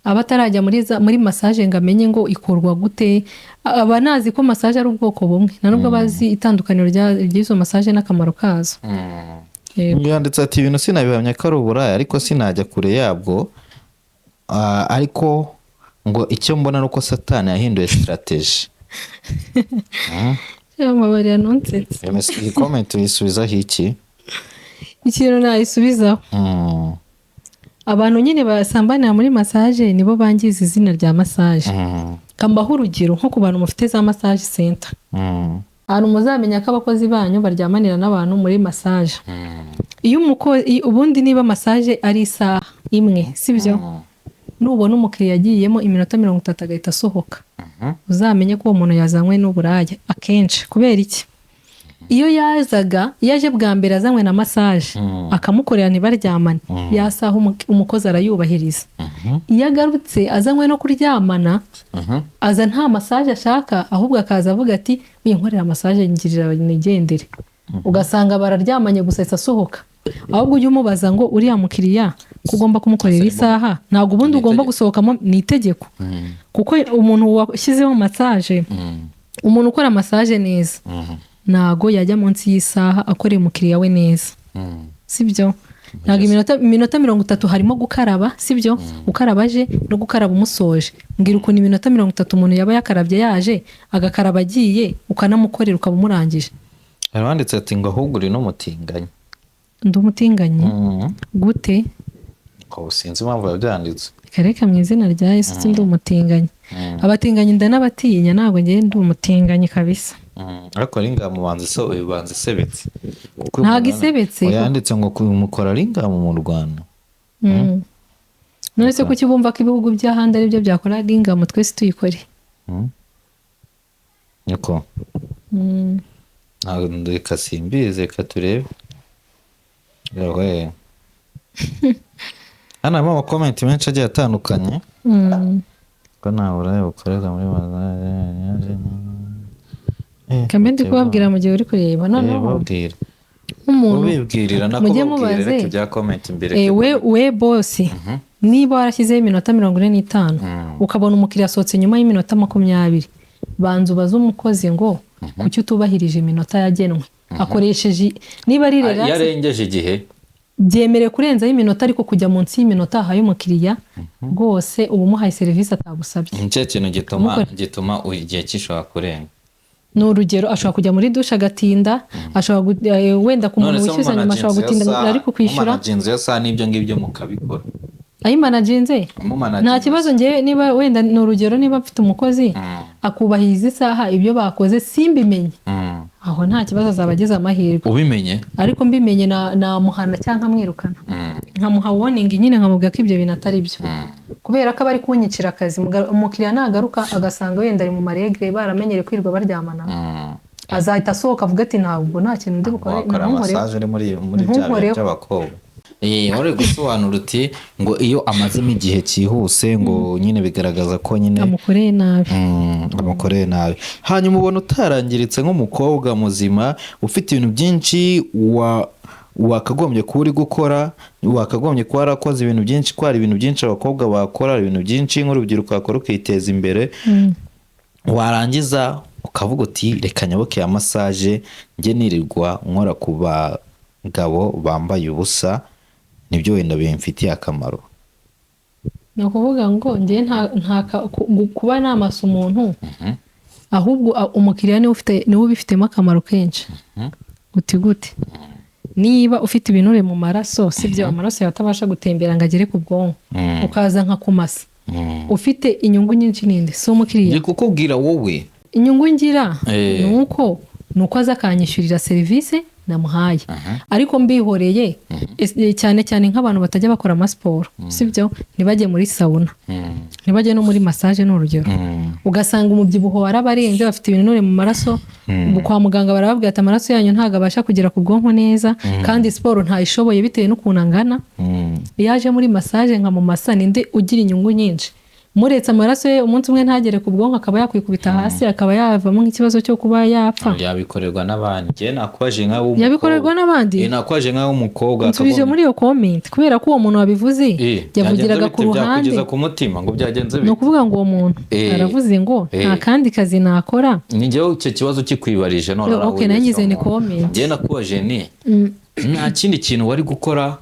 aba atarajya muri massage ngo amenye ngo ikorwa gute aba nazi ko massage ari ubwoko bumwe nta nubwo bazi itandukaniro ry'izo massage n'akamaro kazo. Yanditse ati ibintu sinabihamya ko ari uburaya ariko sinajya kure yabwo ariko ngo icyo mbona nuko Satani yahinduye strategy. Amabarira nonsense. Iyi comment uyisubizaho iki? Ikintu nayisubizaho abantu nyine basambanira muri massage nibo bangiza izina rya massage. Kambaho urugero nko ku bantu mufite za massage center ahantu muzamenya ko abakozi banyu baryamanira n'abantu muri massage. Iyo ubundi niba massage ari isaha imwe sibyo nubona umukiriya yagiyemo iminota 30 agahita asohoka uzamenye ko uwo muntu yazanywe n'uburaya akenshi. Kubera iki? Iyo yaje bwa mbere azanywe na massage akamukorera ntibaryamane yasaha umukozi arayubahiriza. Iyo agarutse azanywe no kuryamana aza nta massage ashaka ahubwo akaza avuga ati winkorera massage ngirira nigendere ugasanga bararyamanye gusa asohoka. Ahubwo ujye umubaza ngo uriya mukiriya kugomba kumukorera isaha ntabwo ubundi ugomba gusohokamo ni itegeko kuko umuntu washyizeho massage umuntu ukora massage neza ntago yajya munsi y'isaha akoreye umukiriya we neza sibyo. Ntago iminota 30 harimo gukaraba sibyo gukaraba aje no gukaraba umusoje mbwira ukuntu iminota 30 umuntu yaba yakarabye yaje agakaraba agiye ukanamukorera ukabumurangije. Aranditse ati ngo ahubwo uri n'umutinganyi. Ndi umutinganyi gute? Ko sinzi impamvu yabyanditse. Kareka mu izina rya Yesu ndi umutinganyi. Abatinganyi ndanabatinya ntabwo ngiye ndi umutinganyi kabisa. Ariko ringamo banze sebetse. Ntabwo isebetse. Yanditse ngo kumukora ringamo mu Rwanda. None se kuki bumva ko ibihugu by'ahandi ari byo byakora ringamo twese tuyikore? Niko. Ntabwo ndeka simbize reka turebe. Yawe. Hano harimo amakomenti menshi agiye atandukanye. Ko nta buraya bukorerwa muri massage. Kamende kubabwira mu gihe uri kureba noneho umuntu ubibwirira nako babwirira bya comment imbere. We boss niba warashyizeho iminota 45 ukabona umukiriya asohotse nyuma y'iminota 20, banza ubaze umukozi ngo kuki utubahirije iminota yagenwe. Akoresheje niba ari relax yarengeje igihe byemere kurenzaho iminota, ariko kujya munsi y'iminota ahaye umukiriya rwose uba umuhaye serivisi atagusabye. nicyo kintu gituma igihe kishobora kurenga. Ni urugero, ashobora kujya muri dushe agatinda, ashobora wenda ku muntu wishyuza nyuma ashobora gutinda ariko kwishyura. Managinze yo saa n'ibyo ngibyo mukabikora. Ayimanaginze nta kibazo. Ngewe niba wenda ni urugero, niba mfite umukozi akubahiriza isaha ibyo bakoze simbimenye, aho nta kibazo azaba agize amahirwe. Ubimenye ariko mbimenye namuhana cyangwa mwirukana, nkamuha warning nyine, nkamubwira ko ibyo bintu atari byo, kubera ko aba ari kunyicira akazi. Umukiriya nagaruka agasanga wenda ari mu maregre baramenyere kwirirwa baryamana, azahita asohoka avuga ati ntabwo nta kintu ndi bukore. wakora massage uri muri bya by'abakobwa. Uri gusobanura uti ngo iyo amazemo igihe cyihuse ngo nyine bigaragaza ko nyine amukoreye nabi. Hanyuma ubona utarangiritse nk'umukobwa muzima ufite ibintu byinshi wakagombye kuba uri gukora, wakagombye kuba warakoze ibintu byinshi, ko hari ibintu byinshi abakobwa bakora, ibintu byinshi nk'urubyiruko wakora ukiteza imbere, warangiza ukavuga uti reka nyoboke ya massage njye nirirwa nkora ku bagabo bambaye ubusa, nibyo wenda bimfitiye akamaro. Ni ukuvuga ngo njye kuba namasa umuntu, ahubwo umukiriya niwe ubifitemo akamaro kenshi. Gute niba ufite ibinure mu maraso, sibyo amaraso yawe atabasha gutembera ngo agere ku bwonko, ukaza nka kumasa, ufite inyungu nyinshi. Ninde si umukiriya? Kukubwira wowe inyungu ngira nuko aza akanyishyurira serivisi namuhaye, ariko mbihoreye cyane cyane nk'abantu batajya bakora amasiporo, sibyo ntibajye muri sauna, ntibajye no muri massage. N'urugero ugasanga umubyibuho warabarenze, bafite ibinure mu maraso, kwa muganga barababwira ati amaraso yanyu ntabwo abasha kugera ku bwonko neza, kandi siporo ntayishoboye bitewe n'ukuntu angana. Iyo aje muri massage nkamumasa, ninde ugira inyungu nyinshi? Muretse amaraso ye umunsi umwe ntagere ku bwonko, akaba yakwikubita hasi, akaba yavamo nk'ikibazo cyo kuba yapfa. Yabikorerwa n'abandi. Njye nakwaje nkaho umukobwa. Yabikorerwa n'abandi. Nakwaje nkaho umukobwa. Nsubije muri iyo comment, kubera ko uwo muntu wabivuze yavugiraga ku ruhande. Byakugeza ku mutima ngo byagenze bite? No kuvuga ngo uwo muntu aravuze ngo nta kandi kazi nakora. Ni njyewe icyo kibazo kikwibarije none arawe. Okay, nangize ni comment. Njye nakwaje ni nta kindi kintu wari gukora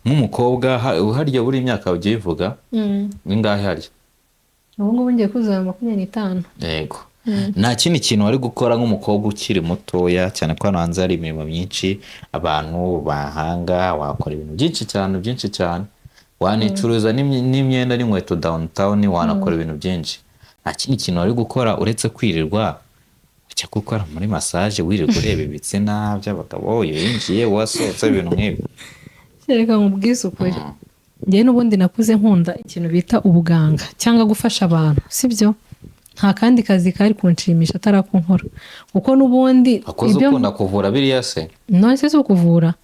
nk'umukobwa, harya buri imyaka ugiye ivuga ingahe harya? Ubu ngubu ngiye kuzuza 25. Yego. Nta kindi kintu wari gukora nk'umukobwa ukiri mutoya, cyane ko hano hanze hari imirimo myinshi, abantu bahanga, wakora ibintu byinshi cyane, wanicuruza n'imyenda n'inkweto downtown, wanakora ibintu byinshi. Nta kindi kintu wari gukora uretse kwirirwa ujya gukora muri massage, wirirwa ureba ibitsina by'abagabo, yinjiye wasohotse, ibintu nk'ibi. Reka nkubwize ukuri, njye n'ubundi nakuze nkunda ikintu bita ubuganga cyangwa gufasha abantu, sibyo? Nta kandi kazi kari kunshimisha atarakunkora, kuko n'ubundi ibyo ukunda kuvura biriya se. No, se kuvura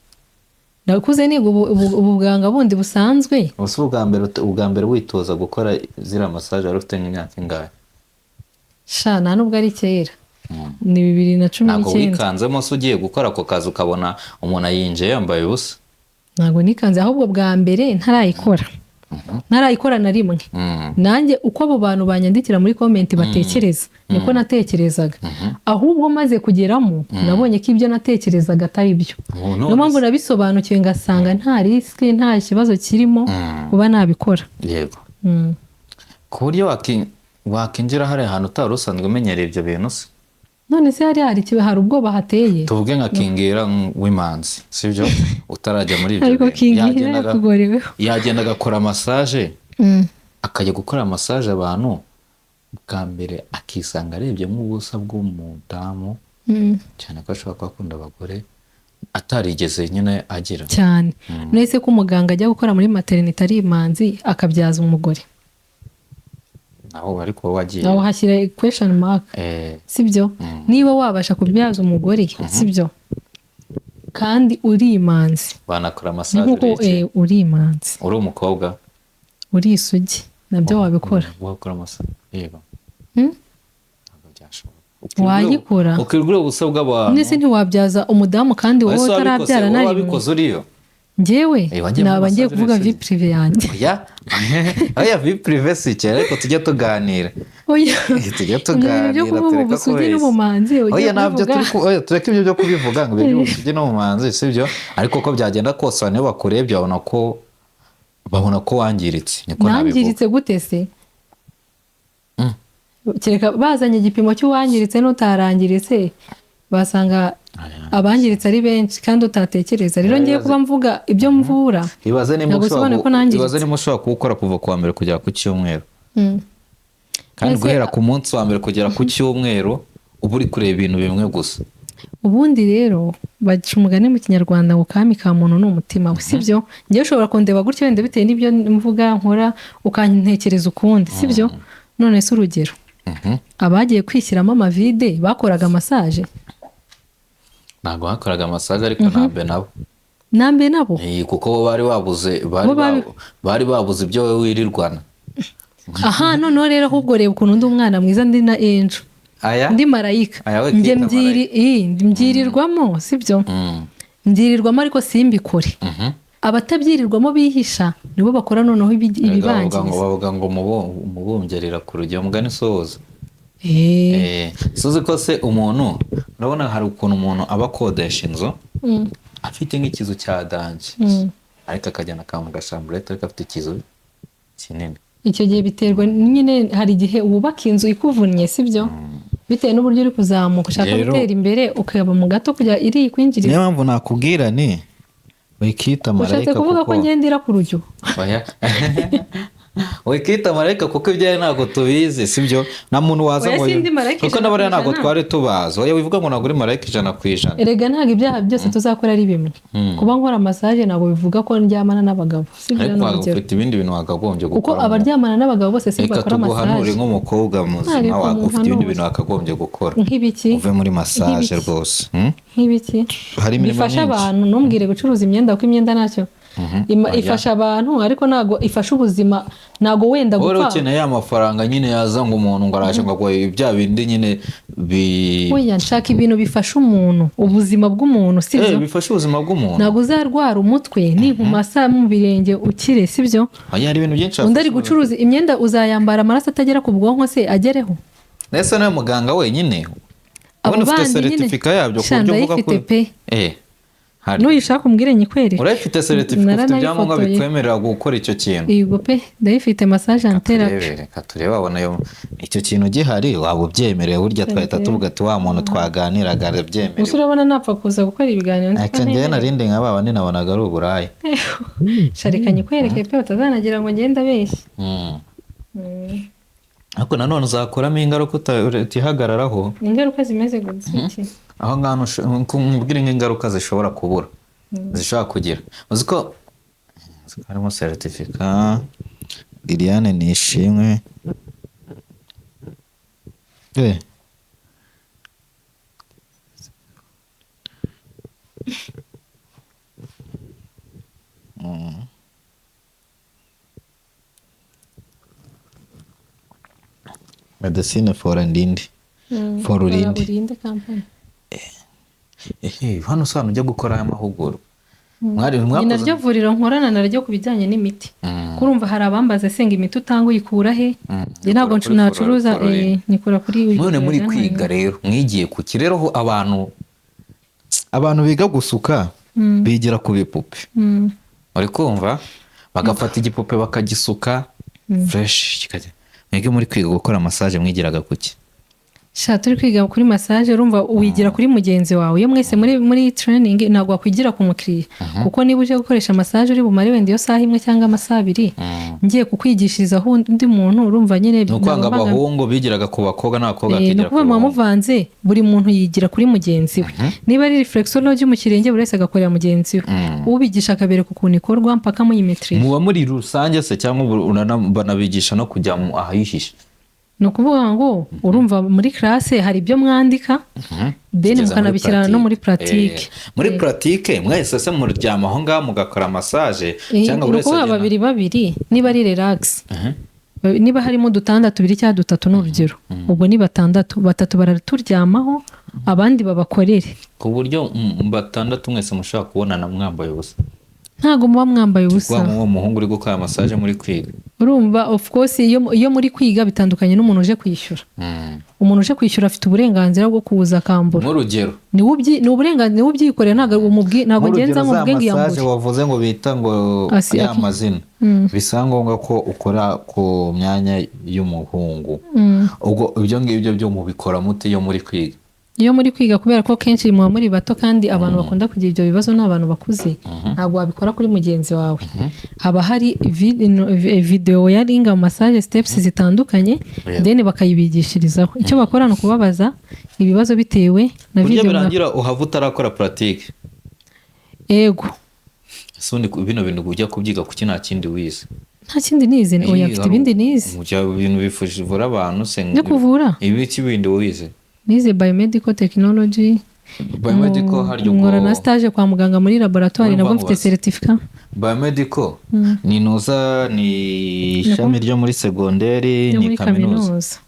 nakuze niga ubuganga bundi busanzwe. Ubu ubwa mbere witoza gukora zira massage wari ufite nk'imyaka ingahe? Nta nubwo ari kera, ni 2019. Ntabwo wikanzemo se ugiye gukora ako kazi ukabona umuntu ayinjiye yambaye ubusa? Ntabwo nikanze, ahubwo bwa mbere ntarayikora na rimwe. Nanjye uko abo bantu banyandikira muri comment batekereza niko natekerezaga, ahubwo maze kugeramo nabonye ko ibyo natekerezaga atari byo. Niyo mpamvu nabisobanukiwe ngasanga nta risk, nta kibazo kirimo kuba nabikora. Yego. Ku buryo wakinjira hari ahantu utari usanzwe umenyereye ibyo bintu se? None se hari ubwoba hateye? Tuvuge nka Kingira w'imanzi, sibyo? Utarajya muri ibyo ariko Kingira yakugoreweho, yagenda agakora massage, akajya gukora massage abantu, bwa mbere akisanga arebye nk'ubusa bw'umudamu, cyane ko ashobora kuba akunda abagore atarigeze nyine agira cyane. Nese ko umuganga ajya gukora muri maternity ari imanzi akabyaza umugore, naho ariko wagiye naho hashyira question mark, sibyo? Niba wabasha kubyaza umugore, sibyo, kandi uri imanzi, banakora massage uri imanzi, uri umukobwa, uri isugi, nabyo wabikora. Wakora massage yego. Wayikora ukirugura ubusa bw'abantu. Nese ntiwabyaza umudamu kandi wowe utarabyara na rimwe. Wabikoze uriyo? njyewe wagiye muri naba ngiye massage kuvuga rero vie prive yanjye. oya vie prive si cyane ariko tujye tuganira Oya tujye ibyo tuganira kuvuga tureka ubusugi kubeshya. n'ubumanzi oya ntabyo kubivuga. oya tureke ibyo byo kubivuga ngo ibyo by'ubusugi n'ubumanzi sibyo ariko uko byagenda kose abantu iyo bakurebye babona ko wangiritse niko nabivuga. Nangiritse gute se? Kereka bazanye igipimo cy'uwangiritse n'utarangiritse basanga abangiritse ari benshi kandi utatekereza. Rero ngiye kuba mvuga ibyo mvura. ibaze niba ntabwo bisobanuye ko nangiritse. ibaze niba ushobora kuwukora kuva ku wa mbere kugera ku cyumweru kandi guhera ku munsi wa mbere kugera ku cyumweru uba uri kureba ibintu bimwe gusa. Ubundi rero baca umugani mu kinyarwanda ngo kami ka muntu ni umutima we, sibyo? Ngewe ushobora kundeba gutyo wenda bitewe n'ibyo mvuga nkora ukantekereza ukundi, sibyo? None se urugero abagiye kwishyiramo amavide bakoraga massage? Ntabwo bakoraga massage ariko nambe nabo kuko bo bari babuze ibyo wowe wirirwana. aha noneho rero ahubwo reba ukuntu undi umwana mwiza ndi na Angel ndi marayika njye mbyirirwamo, sibyo? Mbyirirwamo ariko simbikore. Abatabyirirwamo bihisha nibo bakora noneho ibibangiriza. bavuga ngo umubumgerera ku rugero mugani soza. suzi ko se umuntu urabona hari ukuntu umuntu aba akodesha inzu afite nk'ikizu cya danje ariko akajyana mu gashamburete ariko afite ikizu kinini. Icyo gihe biterwa nyine, hari igihe wubaka inzu ikuvunnye, sibyo? Bitewe n'uburyo uri kuzamuka ushaka gutera imbere ukaba mu gato kujya iri kwinjiriza. Niyo mpamvu nakubwira ni wikita marayika kuko kuvuga ko ngendera ku rujyo. wikita marayika kuko ibyaye ntabwo tubizi, sibyo? Nta muntu waza ngo kuko n'abariya ntabwo twari tubazi. Oya wivuga ngo ntabwo uri marayika 100%. Erega ntabwo ibyaha byose tuzakora ari bimwe. Kuba nkora massage ntabwo bivuga ko ndyamana n'abagabo, sibyo? Ariko ufite ibindi bintu wakagombye gukora. Kuko abaryamana n'abagabo bose si bakora massage. Reka tuguhanure nk'umukobwa muzima ufite ibindi bintu wakagombye gukora. Nk'ibiki? Uve muri massage rwose. Nk'ibiki? Bifasha abantu, ntumbwire gucuruza imyenda kuko imyenda ntacyo ifasha abantu ariko ntago ifasha ubuzima. Ntago wenda gupfa wowe ukeneye amafaranga nyine yaza ngo umuntu ngo araje ngo agwaye bya bindi nyine oya nshaka ibintu bifasha umuntu, ubuzima bw'umuntu, sibyo? Bifasha ubuzima bw'umuntu. Ntago uzarwara umutwe n'inkumasa mu birenge ukire, sibyo? Oya hari ibintu byinshi. Undi ari gucuruza imyenda uzayambara amaraso atagera ku bwonko se agereho. Nese nawe muganga wenyine abo ufite certificate yabyo ku buryo uvuga ko nuyishaka umbwire nyikwereke. Urafite certificate ufite ibyangombwa bikwemerera gukora icyo kintu? Yego pe ndayifite massage and therapy. Reka turebe abona icyo kintu gihari waba ubyemereye burya twahita tuvuga ati wa muntu twaganiraga arabyemereye. Gusa urabona napfa kuza gukora ibiganiro ndetse njye narinde nk'aba bandi nabonaga ari uburayi. Sharika nyikwereke pe utazanagira ngo ngenda beshya. Ariko nanone uzakuramo ingaruka utihagararaho. Ingaruka zimeze gutya. Aho ngano nkubwire nk'ingaruka zishobora kubura zishobora kugira. Uzi ko harimo certificate Liliane Nishimwe Medicine for Ndindi for Urinde company. Hano usanga ujya gukora aya mahugurwa. Ni naryo vuriro nkorana naryo ku bijyanye n'imiti. Kurumva hari abambaza senga imiti utanga uyikura he? Njye ntabwo nacuruza nikora kuri none muri kwiga rero mwigiye ku kirero abantu biga gusuka bigira ku bipupe. Uri kumva bagafata igipupe bakagisuka fresh kikajya. Mwige muri kwiga gukora massage mwigiraga kuki? Turi kwiga kuri massage urumva wigira kuri mugenzi wawe. Iyo mwese muri training ntabwo wakwigira ku mukiriya kuko niba uje gukoresha massage uri bumare wenda iyo saha imwe cyangwa amasaha 2 ngiye kukwigishirizaho undi muntu urumva nyine nukwanga abahungu bigiraga ku bakobwa n'abakobwa kigira ku bana. Muvanze buri muntu yigira kuri mugenzi we. Niba ari reflexology mu kirenge buri wese agakorera mugenzi we. Ubigisha akabere ku kuntu ikorwa mpaka muyimetrize. Muba muri rusange se cyangwa banabigisha no kujya ahayihisha? No kuvuga ngo urumva muri classe hari ibyo mwandika then mukanabikirana no muri pratique. Muri pratique mwese se muryama aho ngaho mugakora massage cyangwa buri wese babiri niba ari relax. Niba harimo dutandatu 2 cyangwa 3 n'urugero ubwo ni batandatu, batatu baraturyamaho abandi babakorere ku buryo batandatu mwese mushaka kubonana mwambaye ubusa. ntago muba mwambaye ubusa wa muhungu uri gukora massage muri kwiga. urumva of course iyo muri kwiga bitandukanye n'umuntu uje kwishyura. Umuntu uje kwishyura afite uburenganzira bwo kuza akambura. Nk'urugero ni uburenganzira ubyikorera, ntabwo ugenza ngo ubwe ngiyambure. massage wavuze ngo bita ngo ya mazina bisa ngombwa ko ukora ku myanya y'umuhungu. Ubwo ibyo ngibyo byo mubikora mute iyo muri kwiga? Iyo muri kwiga kubera ko kenshi muba muri bato kandi abantu bakunda kugira ibyo bibazo n'abantu bakuze, ntabwo wabikora kuri mugenzi wawe. Haba hari video ya ringa massage steps zitandukanye, then bakayibigishirizaho. Icyo bakora ni ukubabaza ibibazo bitewe na video. Burya birangira uhava utarakora pratique. Ego. Sundi bino bintu ujya kubyiga kuki nta kindi wize? Nta kindi nize, oya afite ibindi nize. Mu cyo bintu bifuje abantu se byo kuvura. Ibiki bindi wize? Nize biomedical technology. Biomedical haryo ngora na stage kwa muganga muri laboratoire, nabwo mfite certificate. Biomedical ni noza ni ishami ryo muri secondaire ni kaminuza.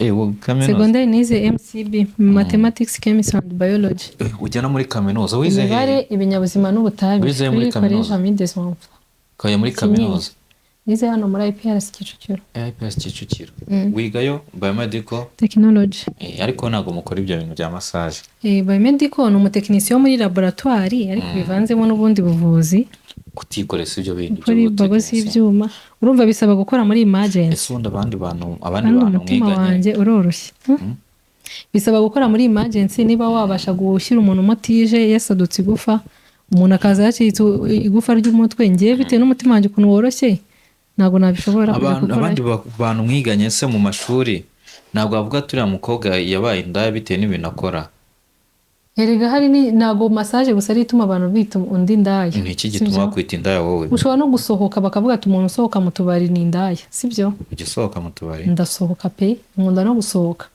Kaminuza. Secondaire nize MCB, Mathematics, Chemistry and Biology. Ujyana muri kaminuza wize he? Ibinyabuzima n'ubutabire. Wize muri kaminuza. Kaya muri kaminuza. Nize hano muri IPRS Kicukiro. IPRS Kicukiro. Wigayo biomedical technology. Ariko ntago mukora ibyo bintu bya massage. Biomedical ni umutekinisiye muri laboratoire ariko bivanzemo n'ubundi buvuzi. Kutikoresa ibyo bintu kuri bagosi ibyuma. Urumva bisaba gukora muri emergency. Esunda abandi bantu mwiganye wanjye uroroshye. Bisaba gukora muri emergency niba wabasha gushyira umuntu motije yasadutse igufa, umuntu akaza yacitse igufa ry'umutwe, ngiye bitewe n'umutima wanjye ukuntu woroshye ntabwo nabishobora gukora. Abandi bantu mwiganye se mu mashuri ntabwo bavuga turiya mukobwa yabaye indaya bitewe n'ibintu akora? Erega hari ntabwo massage gusa ari ituma abantu bita undi ndaya. Ni iki gituma kwita indaya wowe? Ushobora no gusohoka bakavuga ati umuntu usohoka mu tubari ni indaya, sibyo? Ujya usohoka mu tubari? Ndasohoka pe, nkunda no gusohoka.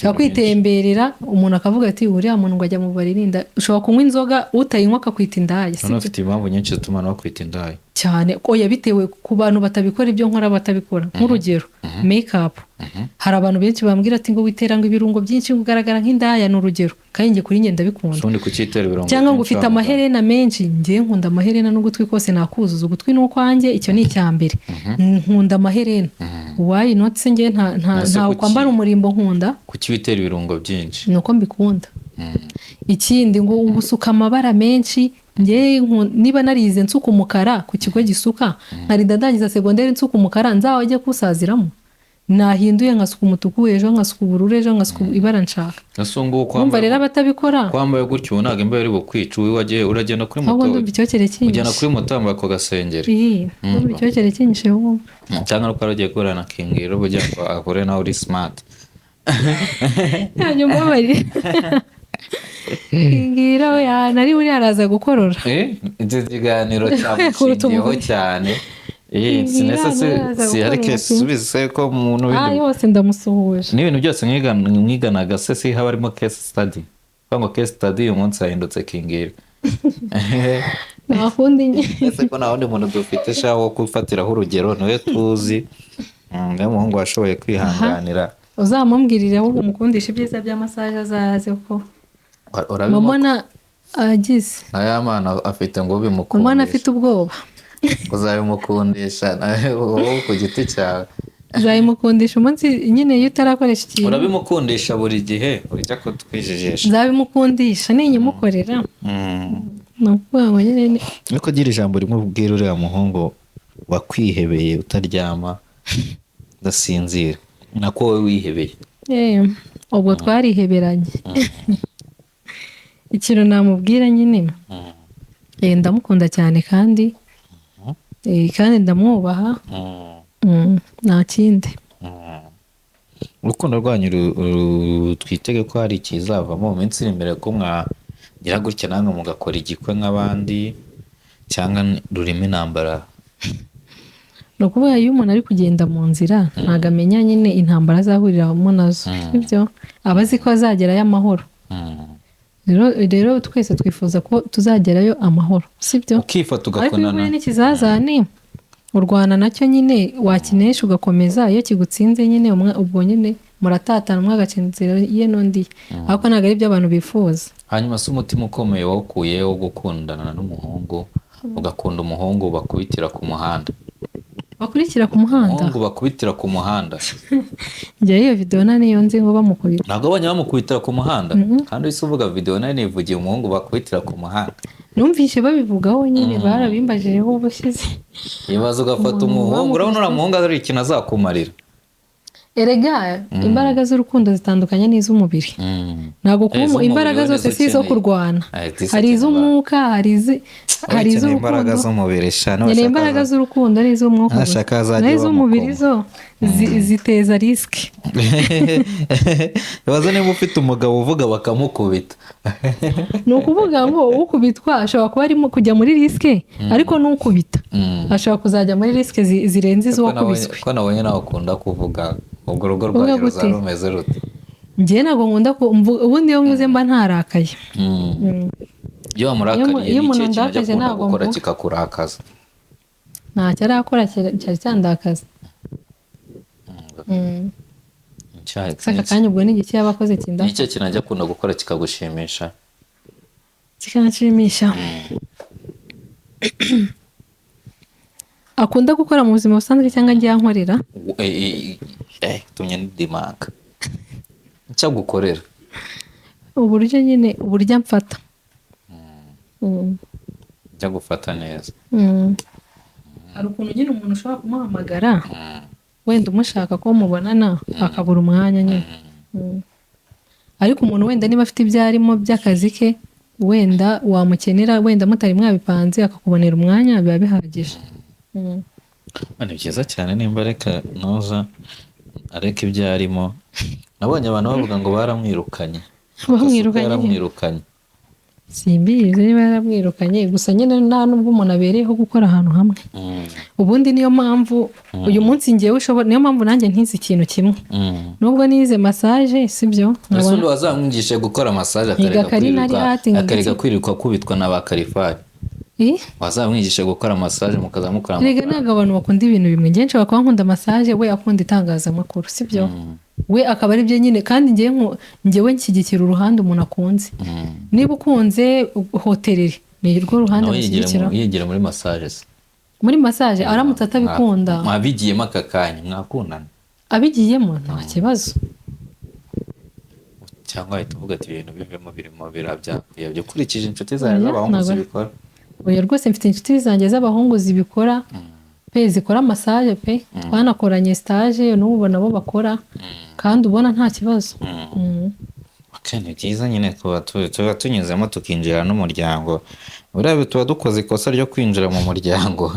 Yakwitemberera umuntu akavuga ati uriya muntu ngo ajya mu bari ni indaya. Ushobora kunywa inzoga utayinywa akakwita indaya, sibyo? Ufite impamvu nyinshi zituma no kwita indaya cyane. Oya bitewe ku bantu batabikora ibyo nkora batabikora. Nk'urugero make-up. Hari abantu benshi bambwira ati ngo witera ngo ibirungo byinshi ugaragara nk'indaya, n'urugero kandi nge kuri nge ndabikunda. Ubundi kucyitera ibirungo cyangwa ngo ufite amaherena menshi, nge nkunda amaherena n'ugutwi kose nakuzuza. Ugutwi ni ukwanjye, icyo ni icyambere. Nkunda amaherena. Why not se nge nta kwambara umurimbo nkunda. Kuki witera ibirungo byinshi? Nuko mbikunda. Ikindi ngo ubusuka amabara menshi, nge niba narize nsuka umukara ku kigo gisuka, nkarinda ndangiza secondaire nsuka umukara, nzawajye kusaziramo. Nahinduye nkasuka umutuku, ejo nkasuka ubururu, ejo nkasuka ibara nshaka. Umva rero abatabikora kwambaye gutyo ntago imbaye ari bukwica. Wagiye uragenda kuri moto. Ahubwo ndumva icyokere cyinshi. Ujyana kuri moto wambaye ako gasengeri. Ndumva icyokere cyinshi wumva. Cyangwa uko aragiye guhura na Kingiro bugira ngo akore nawe uri smart. Nyuma bari Kingiro nari uri araza gukorora. Iki kiganiro cyamushingiyeho cyane. Sinesa si ariko subize ko umuntu yose ndamusuhuje. N'ibintu byose mwiganaga se si haba harimo case study. Ngo case study uyu munsi yahindutse Kingiro. Nakundi ese ko naho ndi muntu dufite shaho kufatiraho urugero niwe tuzi. Niyo muhungu washoboye kwihanganira. Uzamumbwirire ahubwo umukundisha ibyiza bya massage azaze ko Mamona agize. Aya mana afite ngo bimukundisha. Mamona afite ubwoba. Uzabimukundisha nawe wowe ku giti cyawe. Uzabimukundisha umunsi nyine iyo utarakoresha ikintu. Urabimukundisha buri gihe urajya ko twijijisha. Uzabimukundisha ninyimukorera. Nakuvuga ngo nyine niko gira ijambo rimwe ubwira uriya muhungu wakwihebeye utaryama ndasinzira nako wowe wihebeye. Ubwo twariheberanye. Ikintu namubwira nyine ndamukunda cyane kandi ndamwubaha. Nta kindi. Urukundo rwanyu twitege ko hari ikizavamo mu minsi iri imbere, ko mwagira gutya namwe mugakora igikwe nk'abandi cyangwa rurimo intambara? Ni ukuvuga iyo umuntu ari kugenda mu nzira ntabwo amenya nyine intambara azahuriramo nazo, sibyo? aba azi ko azagerayo amahoro. Rero twese twifuza ko tuzagerayo amahoro, sibyo? Ukifata ugakonana. Ariko iyo n'ikizazane urwana nacyo nyine wakinesha ugakomeza, iyo kigutsinze nyine ubwo nyine muratatana umwe agaca inzira ye n'undi, ariko ntabwo ari byo abantu bifuza. Hanyuma se umutima ukomeye wawukuye wo gukundana n'umuhungu ugakunda umuhungu bakubitira ku muhanda. bakurikira ku muhanda Umuhungu bakubitira ku muhanda. njyewe iyo video nta niyo nzi ngo bamukubita Ntabwo abonye bamukubitira ku muhanda. Kandi wese uvuga video nayo nivugiye umuhungu bakubitira ku muhanda. numvise babivugaho nyine barabimbajijeho ubushize Ibaze ugafata umuhungu, urabona uriya muhungu ari ikintu azakumarira. erega imbaraga z'urukundo zitandukanye n'iz'umubiri ntabwo kuba Iz'umubiri imbaraga we zose nizo si izo ukeneye. kurwana Izo hari ukeneye. iz'umwuka hari Ukeneye imbaraga iz'urukundo z'umubiri shana nkeneye imbaraga z'urukundo n'iz'umwuka gusa. Ashaka azajya naho iz'umubiri bamukoma. zo ziteza risike Ibaze niba ufite umugabo uvuga bakamukubita. ni ukuvuga ngo ukubitwa ashobora kuba arimo kujya muri risike ariko n'ukubita ashobora kuzajya muri risike zirenze iz'uwakubiswe Ko nabonye nawe ukunda kuvuga ubwo rugo Uvuga rwanyu gute? ruzaba rumeze rute? njyewe ntabwo nkunda ubundi iyo nguze mba ntarakaye Iyo wamurakariye Iyo ni umuntu ikihe kintu ajya andakaje akunda ntabwo gukora mvuga. kikakurakaza? ntacyo arakora cyari cyandakaza Icyaha aka kanya ubwo ni igiki yaba akoze ni kinda icyo kintu ajya akunda gukora kikagushimisha? kikanshimisha akunda gukora mu buzima busanzwe cyangwa njye yankorera tumye n'idimanga icyo agukorera. uburyo nyine uburyo amfata Ujya gufata neza. hari ukuntu nyine umuntu ushobora kumuhamagara wenda umushaka ko mubonana akabura umwanya nyine ariko umuntu wenda niba afite ibyo arimo by'akazi ke wenda wamukenera wenda mutari mwabipanze akakubonera umwanya biba bihagije Ni byiza cyane nimba areka noza areka ibyo arimo. Nabonye abantu bavuga ngo baramwirukanye. Yaramwirukanye. simbizi niba yaramwirukanye gusa nyine nta nubwo umuntu abereyeho gukora ahantu hamwe ubundi niyo mpamvu uyu munsi ngewe niyo mpamvu nanjye ntizi ikintu kimwe nubwo nize massage sibyo Ese undi wazamwigishe gukora massage akareka kwirirwa kubitwa na ba Kalifari? Wazamwigishe gukora massage mukaza mukora rega ntabwo abantu bakunda ibintu bimwe ngewe nshobora kuba nkunda massage we akunda itangazamakuru sibyo we akaba ari byo nyine kandi ngewe nshyigikira uruhande umuntu akunze niba ukunze hoteleri ni rwo ruhande mushyigikira yigira muri massage se? muri massage aramutse atabikunda mwabigiyemo aka kanya mwakundana abigiyemo nta kibazo cyangwa ahita uvuga ati ibintu bivemo birimo birabya ukurikije inshuti zawe z'abahungu zibikora? oya rwose mfite inshuti zanjye z'abahungu zibikora pe zikora massage pe twanakoranye stage n'ubu nabo bakora kandi ubona nta kibazo ni byiza nyine tuba tunyuzemo tukinjira n'umuryango. Buriya tuba dukoze ikosa ryo kwinjira mu muryango.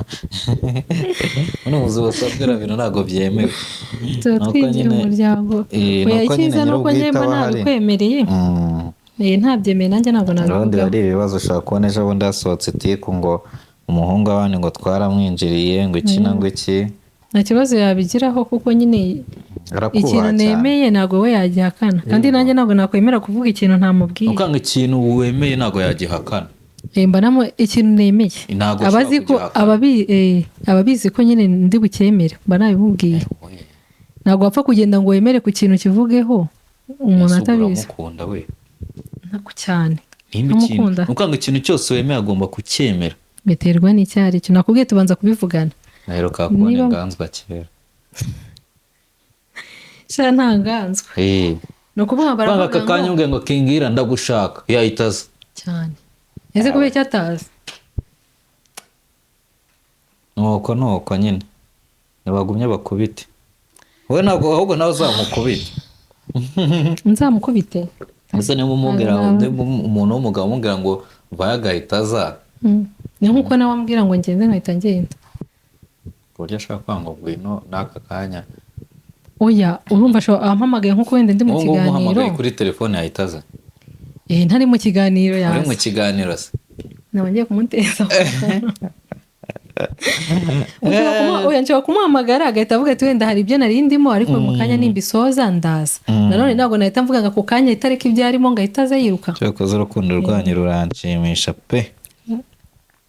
Muri ubu buzima bw'ibyo bintu ntabwo byemewe. tuba twinjira mu muryango oya icyiza ni uko nyemba ntabikwemereye ntabyemeye nanjye ntabwo ubundi nabivugaho hari ibibazo ushobora kubona ejo bundi hasohotse itiku ngo umuhungu abandi ngo twaramwinjiriye ngo iki na ngo iki. nta kibazo yabigiraho kuko nyine ikintu nemeye ntabwo we yagihakana kandi nanjye ntabwo nakwemera kuvuga ikintu ntamubwiye. ukanga ikintu wemeye ntabwo yagihakana. mbanamo ikintu nemeye abazi ko ababizi ko nyine ndi bucyemere mba nabimubwiye. Ntabwo wapfa kugenda ngo wemere ku kintu kivugeho umuntu atabizi. Uramukunda we cyane ntamukunda. ukanga ikintu cyose wemeye agomba kucyemera. biterwa n'icyari cyo nakubwiye tubanza kubivugana. Naheruka kubona inganzwa kera. sha nta nganzwa. ni ukuvuga baravuga ngo akanya ubwe ngo kingira ndagushaka yahita aza cyane. ese kubera icyo atazi nuko nyine ntibagumye bakubite wowe ntabwo ahubwo nawe uzamukubite. nzamukubite ese niba umubwira umuntu w'umugabo umubwira ngo vayo agahita aza ni nk'uko nawe ambwira ngo ngenze nkahita ngenda ku buryo ashaka kwanga ngwino n'aka kanya. oya urumva ampamagaye nk'uko wenda ndi mu kiganiro umuhamagaye kuri telefone yahita aza. ntari mu kiganiro yaza. uri mu kiganiro se naba ngiye kumuteza nshobora kumuhamagara agahita avuga ati wenda hari ibyo nari ndimo ariko mu kanya nimbisoza ndaza. nanone ntabwo nahita mvuga ngo ako kanya itariki ibyo arimo ngahita aza yiruka. cyakoze urukundo rwanyu ruranshimisha pe.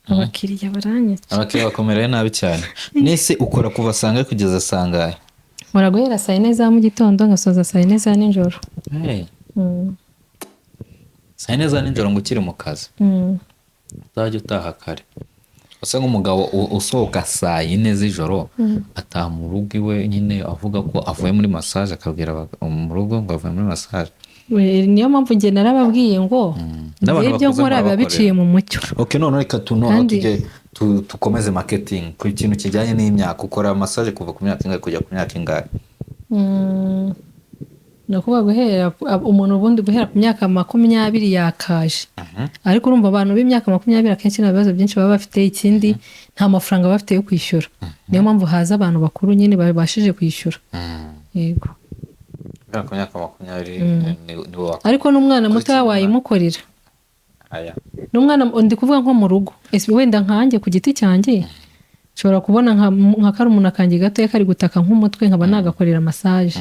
abakiriya baranyica. abakiriya bakomereye nabi cyane. nese ukora kuva sangahe kugeza sangahe? nkora guhera saa yine za mu gitondo ngasoza saa yine za nijoro. saa yine za nijoro ngo ukiri mu kazi uzajya utaha kare. usa nk'umugabo usohoka saa yine z'ijoro ataha mu rugo iwe nyine avuga ko avuye muri massage akabwira mu rugo ngo avuye muri massage. niyo mpamvu njye narababwiye ngo ibyo nkora biba biciye mu mucyo. Okay, none reka tujye tukomeze marketing ku kintu kijyanye n'imyaka. Ukora massage kuva ku myaka ingahe kujya ku myaka ingahe? ni ukuvuga guhera umuntu ubundi guhera ku myaka 20 yakaje. Ariko urumva abantu b'imyaka 20 akenshi nta bibazo byinshi baba bafite, ikindi nta mafaranga baba bafite yo kwishyura, niyo mpamvu haza abantu bakuru nyine babashije kwishyura. Yego, ku myaka 20 nibo wakora. ariko n'umwana muto wayimukorera. n'umwana ndi kuvuga nko mu rugo, wenda nkanjye ku giti cyanjye nshobora kubona nka karumuna kanjye gato kari gutaka nk'umutwe nkaba nagakorera massage.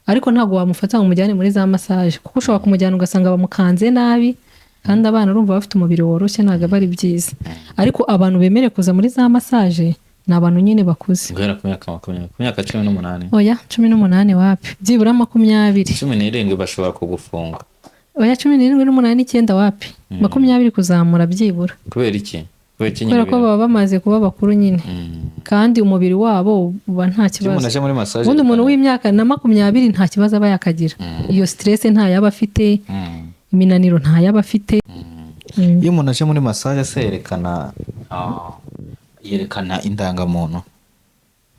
Ariko ntabwo wamufata ngo umujyane muri za massage, kuko ushobora kumujyana ugasanga bamukanze nabi, kandi abana urumva bafite umubiri woroshye ntabwo aba ari byiza. Ariko abantu bemerewe kuza muri za massage ni abantu nyine bakuze. Guhera ku myaka 20, ku myaka 18. Oya 18 wapi, byibura 20. 17 bashobora kugufunga. Oya 17 n'8 9 wapi, 20 kuzamura byibura. Kubera iki? Kubera ko baba bamaze kuba bakuru nyine, kandi umubiri wabo uba nta kibazo. Ubundi umuntu w'imyaka na 20 nta kibazo aba yakagira. Iyo stress nta yaba afite, iminaniro nta yaba afite. Iyo umuntu aje muri massage se yerekana indangamuntu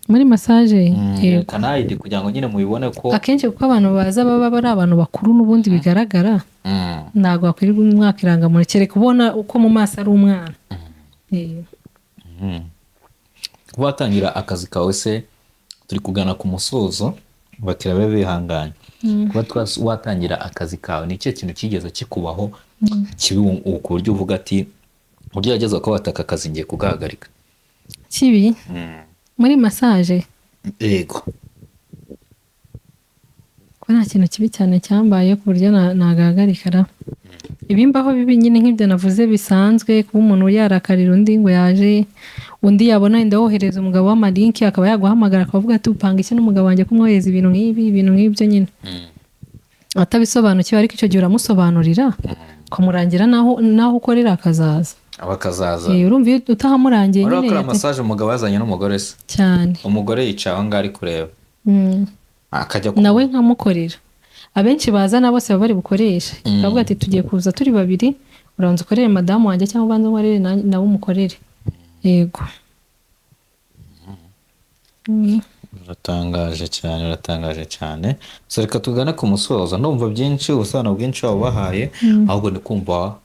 muri massage. Yerekana ID kugira ngo nyine mubibone ko akenshi kuko abantu baza baba ari abantu bakuru n'ubundi bigaragara, ntabwo akwirirwa umwaka irangamuntu, kereka ubona uko mu maso ari umwana. Kuba watangira akazi kawe se, turi kugana ku musozo, bakira babe bihanganye. Kuba watangira akazi kawe ni cyo kintu kigeze kikubaho kibi ku buryo uvuga ati buryo yageze ko wataka akazi ngiye kugahagarika? Kibi muri massage? Yego. Ko nta kintu kibi cyane cyambaye ku buryo nagahagarika. Ibimbaho bibi nyine nk'ibyo navuze bisanzwe, kuba umuntu yarakarira undi ngo yaje, undi yabona inda wohereza umugabo w'amalinki akaba yaguhamagara akavuga ati upanga iki n'umugabo wanjye kumwohereza ibintu nk'ibyo nyine atabisobanukiwe. Ariko icyo gihe uramusobanurira ukamurangira naho ukorera akazaza. Abakazaza urumva iyo utahamurangiye nyine. Urakora massage umugabo yazanye n'umugore se cyane, umugore yicaye aho ngaho ari kureba, akajya nawe nkamukorera. Abenshi baza na bose baba bari bukoresha, akavuga ati tugiye kuza turi babiri, uranze ukorere madamu wanjye cyangwa ubanze unkorere nawe umukorere. Yego. Uratangaje cyane. So reka tugane ku musozo. Ndumva byinshi, ubusobanuro bwinshi wabahaye, ahubwo ndi kumva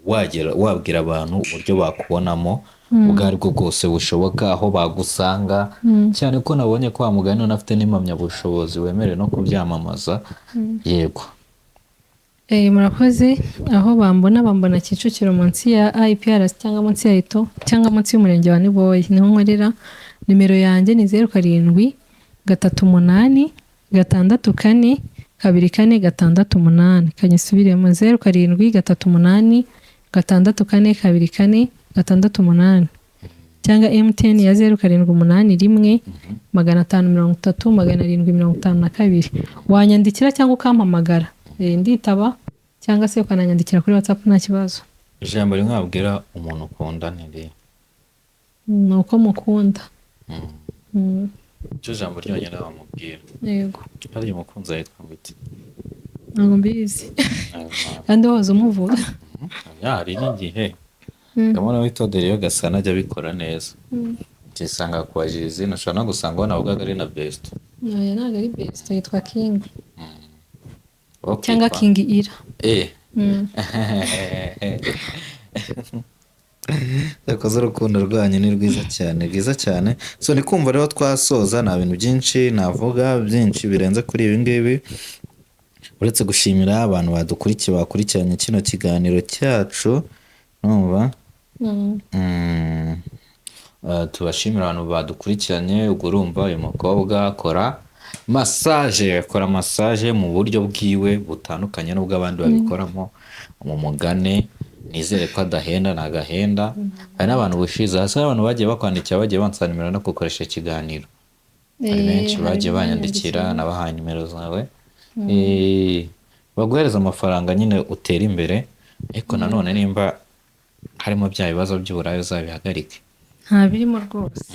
wabwira abantu uburyo bakubonamo ubwo ari bwo bwose bushoboka, aho bagusanga, cyane ko nabonye ko wamugani unafite n'impamyabushobozi wemerewe no kubyamamaza. Yego. Murakoze. Aho bambona Kicukiro munsi ya IPRS cyangwa munsi ya Ito cyangwa munsi y'umurenge wa Niboye niho nkorera. Nimero yanjye ni 07 38 6 4 2 kanyisubiremo 07 38 6 4 2 cyangwa MTN ya 0781 530 752. Wanyandikira cyangwa ukampamagara nditaba, cyangwa se ukananyandikira kuri WhatsApp nta kibazo. Ijambo rimwe wabwira umuntu ukunda ni nuko mukunda. Icyo jambo ryonyine wamubwira? Yego. Hari umukunzi yitwa gute? Ntabwo mbizi. Kandi woza umuvuga. Hari n'igihe ndabona witodera iyo Gasana ajya abikora neza, kisanga kwa Jizi nashobora no gusanga wanavugaga ari na best. Ntabwo ari best, yitwa King cyangwa King Ira. Yakoze urukundo rwanyu ni rwiza cyane. So ni kumva rero twasoza, nta bintu byinshi navuga byinshi birenze kuri ibi ngibi, uretse gushimira abantu bakurikiranye kino kiganiro cyacu. Numva tubashimira abantu badukurikiranye. Ubwo urumva uyu mukobwa akora massage mu buryo bwiwe butandukanye n'ubwo abandi babikoramo. Mugane, nizere ko adahenda, nagahenda. Hari n'abantu bushize hasi, abantu bagiye bakwandikira, bagiye bansaba nimero no gukoresha ikiganiro. Hari benshi bagiye banyandikira, nabahaye nimero zawe, baguhereza amafaranga nyine utera imbere. Ariko nanone nimba harimo bya bibazo by'uburaya uzabihagarike. nta birimo rwose.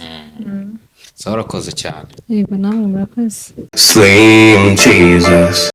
So urakoze cyane. Yego namwe murakoze. Slim Jesus.